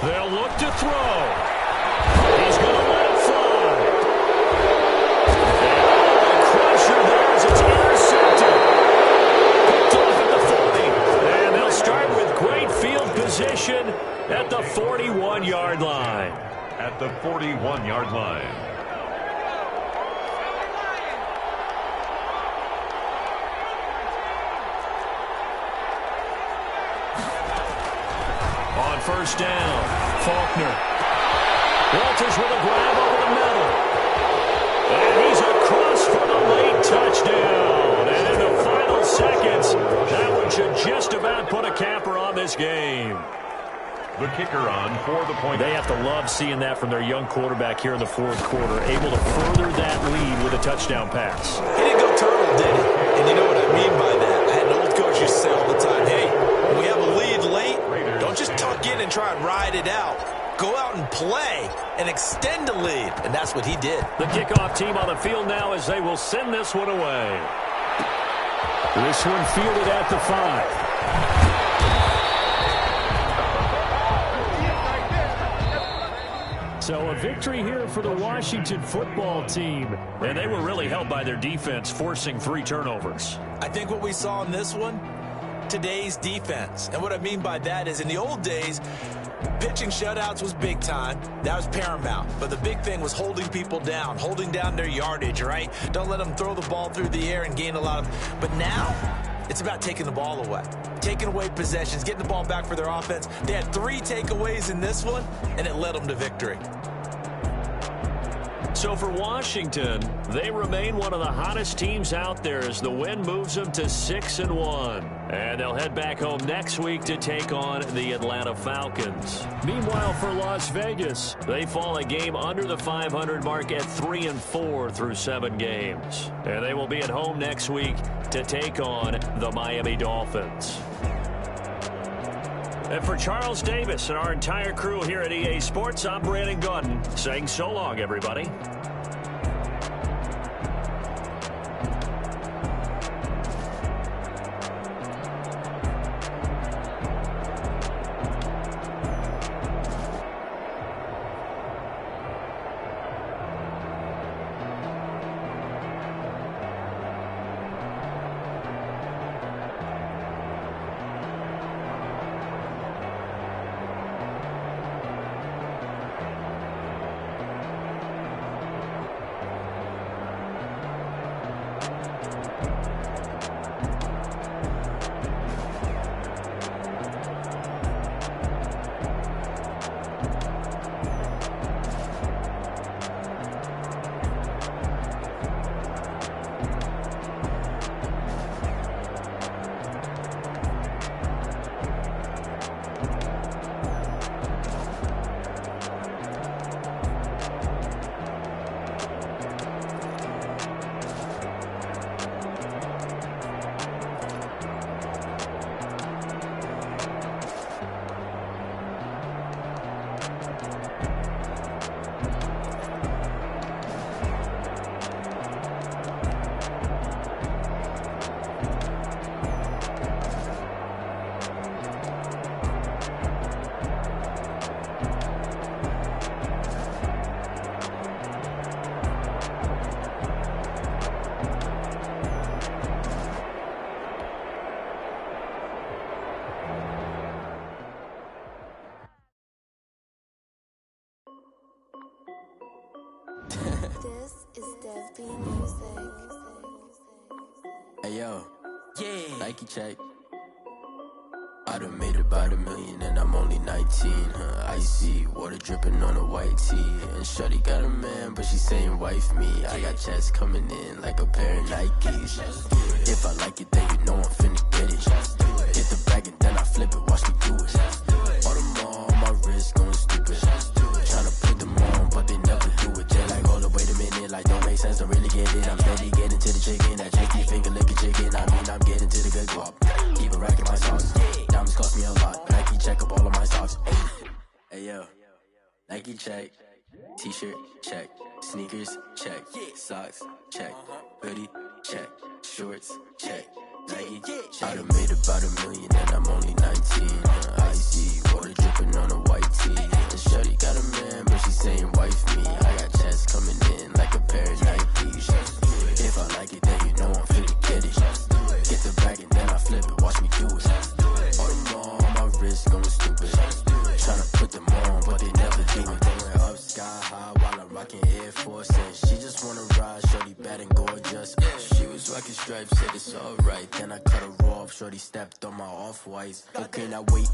They'll look to throw. He's going to let it fly. And the pressure there as it's intercepted. Picked off at the 40. And they'll start with great field position at the 41-yard line. At the 41-yard line. On 1st down, Faulkner. Walters with a grab over the middle. And he's across for the late touchdown. And in the final seconds, that one should this game. The kicker on for the point. They have to love seeing that from their young quarterback here in the fourth quarter, able to further that lead with a touchdown pass. He didn't go turtle, did he? And you know what I mean by that. I had an old coach used to say all the time, hey, when we have a lead late, don't just tuck in and try and ride it out. Go out and play and extend the lead. And that's what he did. The kickoff team on the field now as they will send this one away. This one fielded at the 5. So a victory here for the Washington football team. And they were really helped by their defense, forcing 3 turnovers. I think what we saw in this one, today's defense. And what I mean by that is in the old days, pitching shutouts was big time. That was paramount. But the big thing was holding people down, holding down their yardage, right? Don't let them throw the ball through the air and gain a lot of... But now, it's about taking the ball away. Taking away possessions, getting the ball back for their offense. They had 3 takeaways in this one, and it led them to victory. So for Washington, they remain one of the hottest teams out there as the win moves them to 6-1. And they'll head back home next week to take on the Atlanta Falcons. Meanwhile, for Las Vegas, they fall a game under the 500 mark at 3-4 through 7 games. And they will be at home next week to take on the Miami Dolphins. And for Charles Davis and our entire crew here at EA Sports, I'm Brandon Gaudin saying so long, everybody. This is Dev B Music. Hey yo, yeah, Nike check. I done made about $1 million and I'm only 19, icy, water dripping on a white tee. And shorty got a man, but she saying wife me. I got checks coming in like a pair of Nikes. If I like it, then you know I'm finna get it. Hit the bag and then I flip it, watch me do it. All on my wrist going stupid. Tryna put them on, but they never do it. They're like, hold up, wait a minute, like don't make sense, don't really get it. I'm steady getting to the chicken, that tricky finger licking chicken. I mean, I'm getting to the good guap. Keep a rack in my sauce. Diamonds cost me a lot. Nike check up all of my socks. Hey yo, Nike check. T-shirt check. Sneakers check. Socks check. Hoodie check. Shorts check. Nike check. I done made about $1 million and I'm only 19. Icy, water dripping on a white tee. And shorty got a man, but she saying wife me. I got checks coming in like a pair of Nikes. If I like it, then you know I'm finna get it. Get the bag and then I flip it, watch me do it. All them on my wrist going stupid. Tryna put them on, but they never do it. Going up sky high while I'm rocking Air Force. And she just wanna ride, shorty bad and gorgeous. She was rocking stripes, said it's alright. Then I cut her off, shorty stepped on my off-whites. Okay, now wait.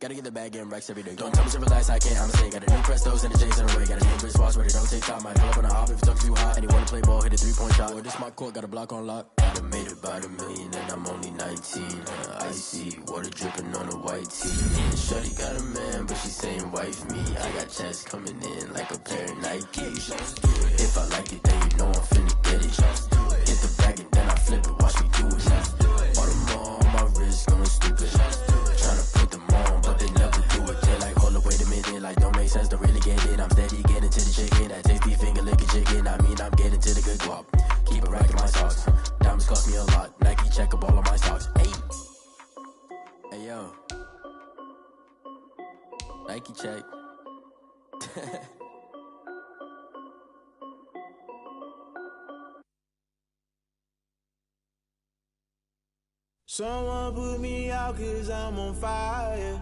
Gotta get the bag and racks every day. Don't tell me to relax, I can't, I'm a got a new Prestos and a J's in a way. Got a new Chris Ross, but it don't take time. Might pull up on a hop if it talks too hot. And he wanna play ball, hit a 3-point shot. Or this my court, got a block on lock. I done made about $1 million and I'm only 19. Icy, water dripping on a white tee. And shorty got a man, but she saying wife me. I got checks coming in like a pair of Nikes. If I like it, then you know I'm finna get it. Hit the bag and then I flip it, watch me do it. Bought them all on my wrist, going stupid. Tryna put them on, but they never do it. They're like, hold up, wait a minute, like don't make sense, don't really get it. I'm steady getting to the chicken, that tasty finger licking chicken. I mean, I'm getting to the good guap. Keep a rack in my socks. Diamonds cost me a lot. Nike check up all of my stocks. Hey yo. Nike check. Someone put me out 'cause I'm on fire.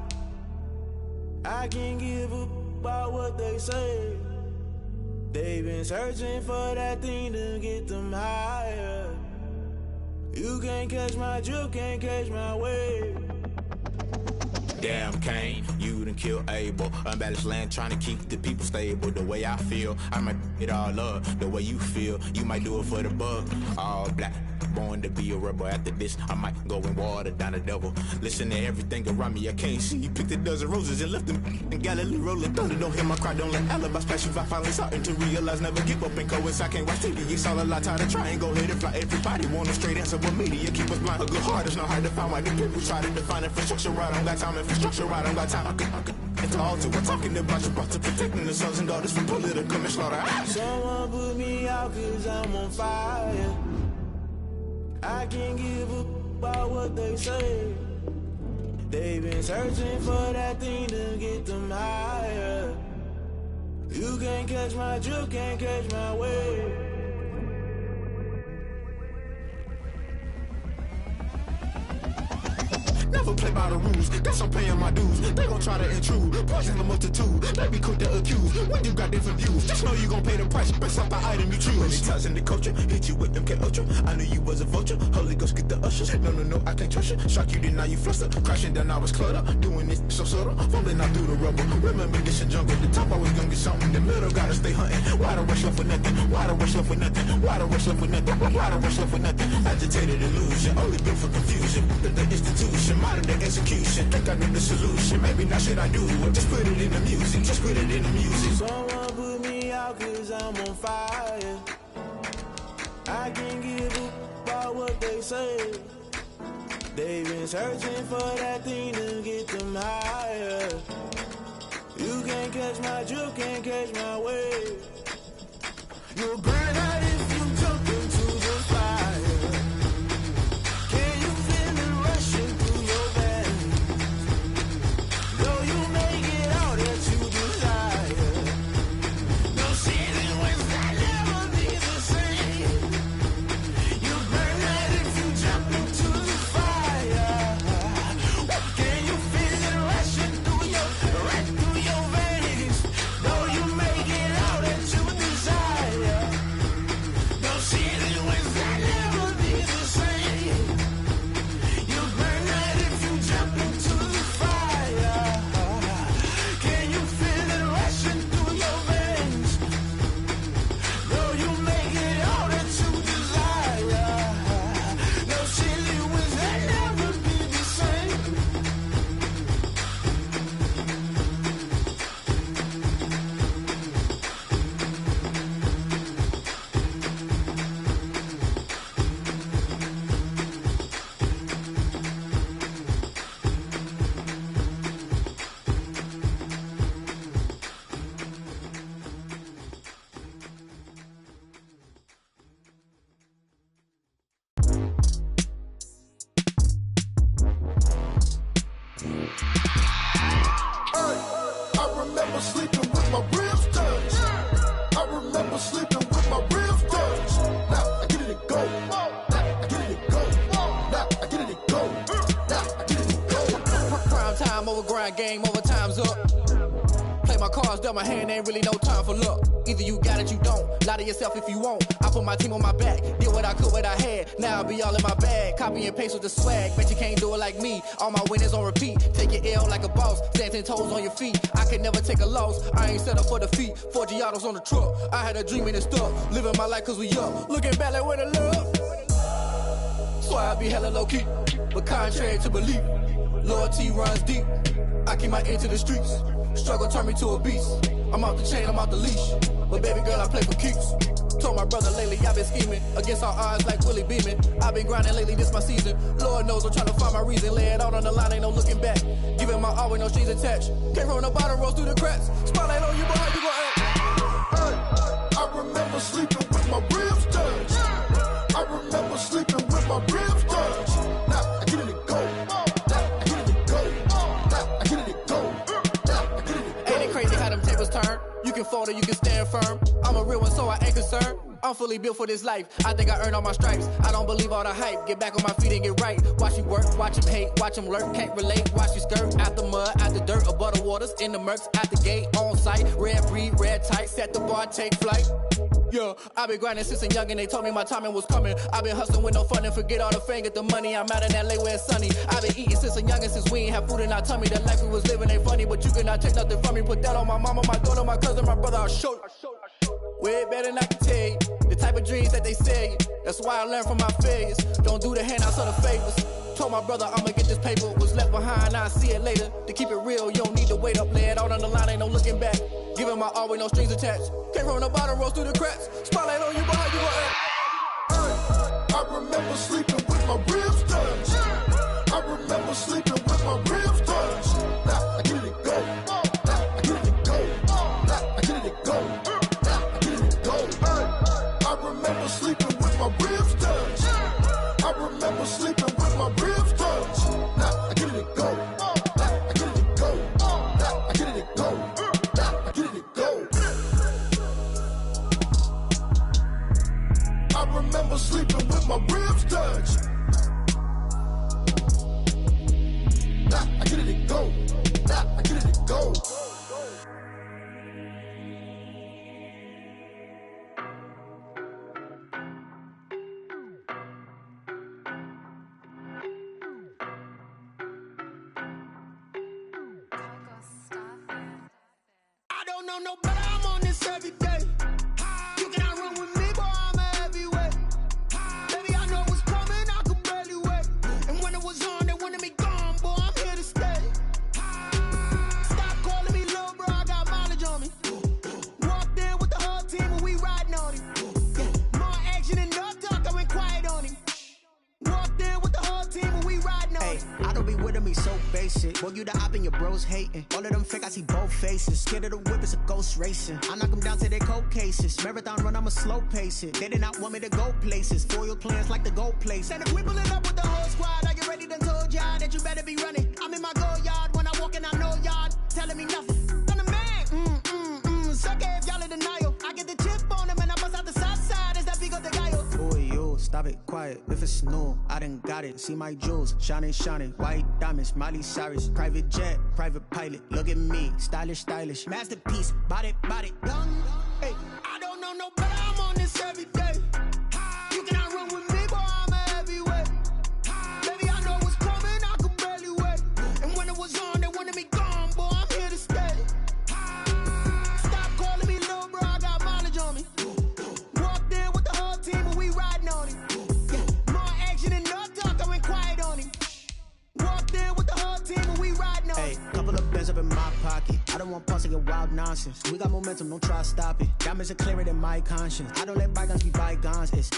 I can't give a about what they say. They've been searching for that thing to get them higher. You can't catch my drift, can't catch my wave. Damn, Kane, you done killed Abel. Unbalanced land, trying to keep the people stable. The way I feel, I might it all up. The way you feel, you might do it for the bug. All black, born to be a rebel. After this, I might go and water down the devil. Listen to everything around me, I can't see. You picked a dozen roses and left them in Galilee rolling thunder. Don't hear my cry, don't let alibis flash. If I finally starting to realize, never give up and coincide. I can't watch TV, it's all a lot. Tired of trying, go ahead and fly. Everybody want a straight answer, but media keep us blind. A good heart is not hard to find. Why the people try to define infrastructure right? I don't got time. Infrastructure right, I don't got time. I could it's all to we're talking about you, about to protecting the sons and daughters from political and slaughter. Someone put me out 'cause I'm on fire. I can't give a about what they say. They've been searching for that thing to get them higher. You can't catch my drift, can't catch my wave. Never play by the rules, guess I'm paying my dues. They gon' try to intrude, poison the multitude. They be quick to accuse, when you got different views. Just know you gon' pay the price, based off the item you choose. Many times in the culture, hit you with MK Ultra. I knew you was a vulture, Holy Ghost get the ushers. No, I can't trust you. Shock you, then now you fluster. Crashing down, I was cluttered. Doing this so subtle, fumbling out through the rubble. Remember this in jungle, the top always gonna get something. The middle gotta stay hunting. Why the rush left with nothing? Why the rush left with nothing? Why the rush left with nothing? Why the rush left with nothing? Agitated illusion, only built for confusion. The institution, modern day execution. Think I know the solution. Maybe not should I do it? Just put it in the music. Just put it in the music. Someone put me out 'cause I'm on fire. I can't give a about what they say. They've been searching for that thing to get them higher. You can't catch my drift, can't catch my wave. You'll burn out if you jump into the fire. Can you feel it rushing through your veins? Though you make it out that you desire. No season wins, I never be the same. You burn out if you jump into the fire. Can you feel it rushing through your veins? Though you make it out that you desire. No season wins, I never be the same. You burn out if you jump into the fire. Can you feel it rushing through your veins? Though you make it out that you desire. No silly wins, I never be the same. I remember sleeping with my ribs touched. I remember sleeping with my ribs touched. Now I get it to go. Now I get it to go. Now I get it to go. Now I get it to go. Prime time over grind game, over time's up. Play my cards Cards dealt my hand, ain't really no time for luck. Either you got it, you don't. Lie to yourself if you won't. I put my team on my back. Did what I could, what I had. Now I be all in my bag. Copy and paste with the swag. Bet you can't do it like me. All my winners on repeat. Take your L like a boss. Stand 10 toes on your feet. I can never take a loss. I ain't set up for defeat. 4 Giottos on the truck. I had a dream and it's stuck. Living my life cause we up. Looking back like where the love. So I be hella low key. But contrary to belief, loyalty runs deep. I keep my ear to the streets. Struggle turned me to a beast. I'm off the chain, I'm off the leash. But baby girl, I play for keeps. Told my brother lately, I've been scheming. Against all odds like Willie Beeman. I've been grinding lately, this my season. Lord knows I'm trying to find my reason. Lay it out on the line, ain't no looking back. Giving my all with no strings attached. Came from the bottom, rose through the cracks. Spotlight on you, boy, how you gon' act? I remember sleeping with my ribs touched. I remember sleeping with my ribs touched. Now I get it and go. Now I get it and go. Now I get it and go. Now I get it and go. Ain't it crazy how them tables turn? You can fold or you can stand firm. I'm a real one, so I ain't concerned. I'm fully built for this life. I think I earned all my stripes. I don't believe all the hype. Get back on my feet and get right. Watch you work, watch him hate, watch him lurk. Can't relate, watch you skirt. Out the mud, out the dirt, above the waters, in the murks, at the gate, on site. Red breed, red tight, set the bar, take flight. Yeah, I been grinding since a youngin', they told me my timing was coming. I been hustling with no fun and forget all the fame, get the money. I'm out in LA where it's sunny. I been eating since a youngin', since we ain't have food in our tummy. The life we was living ain't funny, but you cannot take nothing from me. Put that on my mama, my daughter, my cousin, my brother, I'll show you. Way better than I can tell you. The type of dreams that they sell you. That's why I learned from my failures. Don't do the handouts or the favors. Told my brother I'ma get this paper. Was left behind, I'll see it later. To keep it real, you don't need to wait up. Lay it out on the line, ain't no looking back. Giving my all with no strings attached. Came from the bottom, rose through the cracks. Spotlight on you, boy, how you gon' act? I remember sleeping with my ribs touched. I remember sleeping with my ribs touched. Now I get it and go. Now I get it and go. Now I get it and go. Now I get it and go. I remember sleeping with my ribs touched. I remember sleeping with my ribs touched. Now I get it and go. Now I get it and go. Now I get it and go. Now I get it and go. I remember sleeping with my ribs touched. Now I get it and go. Now I get it and go. I don't know no better, I'm on this every day. You cannot run with me, boy, I'm a heavyweight. Baby, I know what's coming, I could barely wait. And when it was on, they wanted me gone, boy, I'm here to stay. Stop calling me little bro, I got mileage on me. Walked in with the whole team and we riding on him. More action and no talk, I went quiet on him. Walked in with the whole team and we riding on him. I don't be with him, he's so basic. Boy, you the op and your bros hating. All of them fake, I see both faces. Scared of the whip, it's a ghost racing. I knock them down to their cold cases. Marathon run, I'ma slow pace it. They did not want me to go places. Foil plans like the gold place. And if we pulling up with the whole squad, I get ready to told y'all that you better be running. I'm in my go yard, when I walk in, I know y'all telling me nothing. I'm the man, suck it if y'all in denial. I get the chip on them and I bust out the south side, is that big of the gallo? Boy, you, stop it, quiet. If it's new, I done got it. See my jewels, shining, shining. White diamonds, Miley Cyrus. Private jet, private pilot. Look at me, stylish, stylish. Masterpiece, body, young. Hey, I don't know no better, I'm on this every day. You cannot run with me, boy, I'm a heavyweight. Baby, I know what's coming, I could barely wait. And when it was on, they wanted me gone, boy, I'm here to stay. Stop calling me little bro, I got mileage on me. Walked in with the whole team and we riding on him. More action and no talk, I went quiet on him. Walked in with the whole team and we riding on him. Hey, couple of bands up in my pocket. I don't want pulse to get wild nonsense. We got momentum, don't try to stop it. Diamonds are clearer than my conscience. I don't let bygones be bygones. It's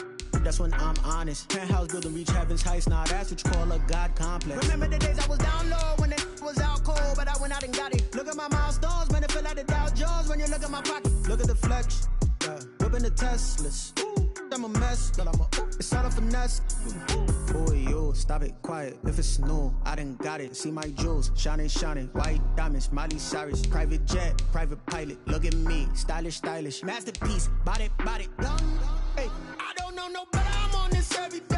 that's when I'm honest. Penthouse building, reach heaven's heights. Now that's what you call a God complex. Remember the days I was down low when it was out cold, but I went out and got it. Look at my milestones, man, it feel like the Dow Jones when you look at my pocket. Look at the flex, yeah. Whipping the Teslas. I'm a mess, girl, it's all a finesse. Boy, you, stop it, quiet. If it's new, I done got it. See my jewels, shining, shining. White diamonds, Miley Cyrus. Private jet, private pilot. Look at me, stylish, stylish. Masterpiece, body, young. Hey, I don't know no better, I'm on this every day.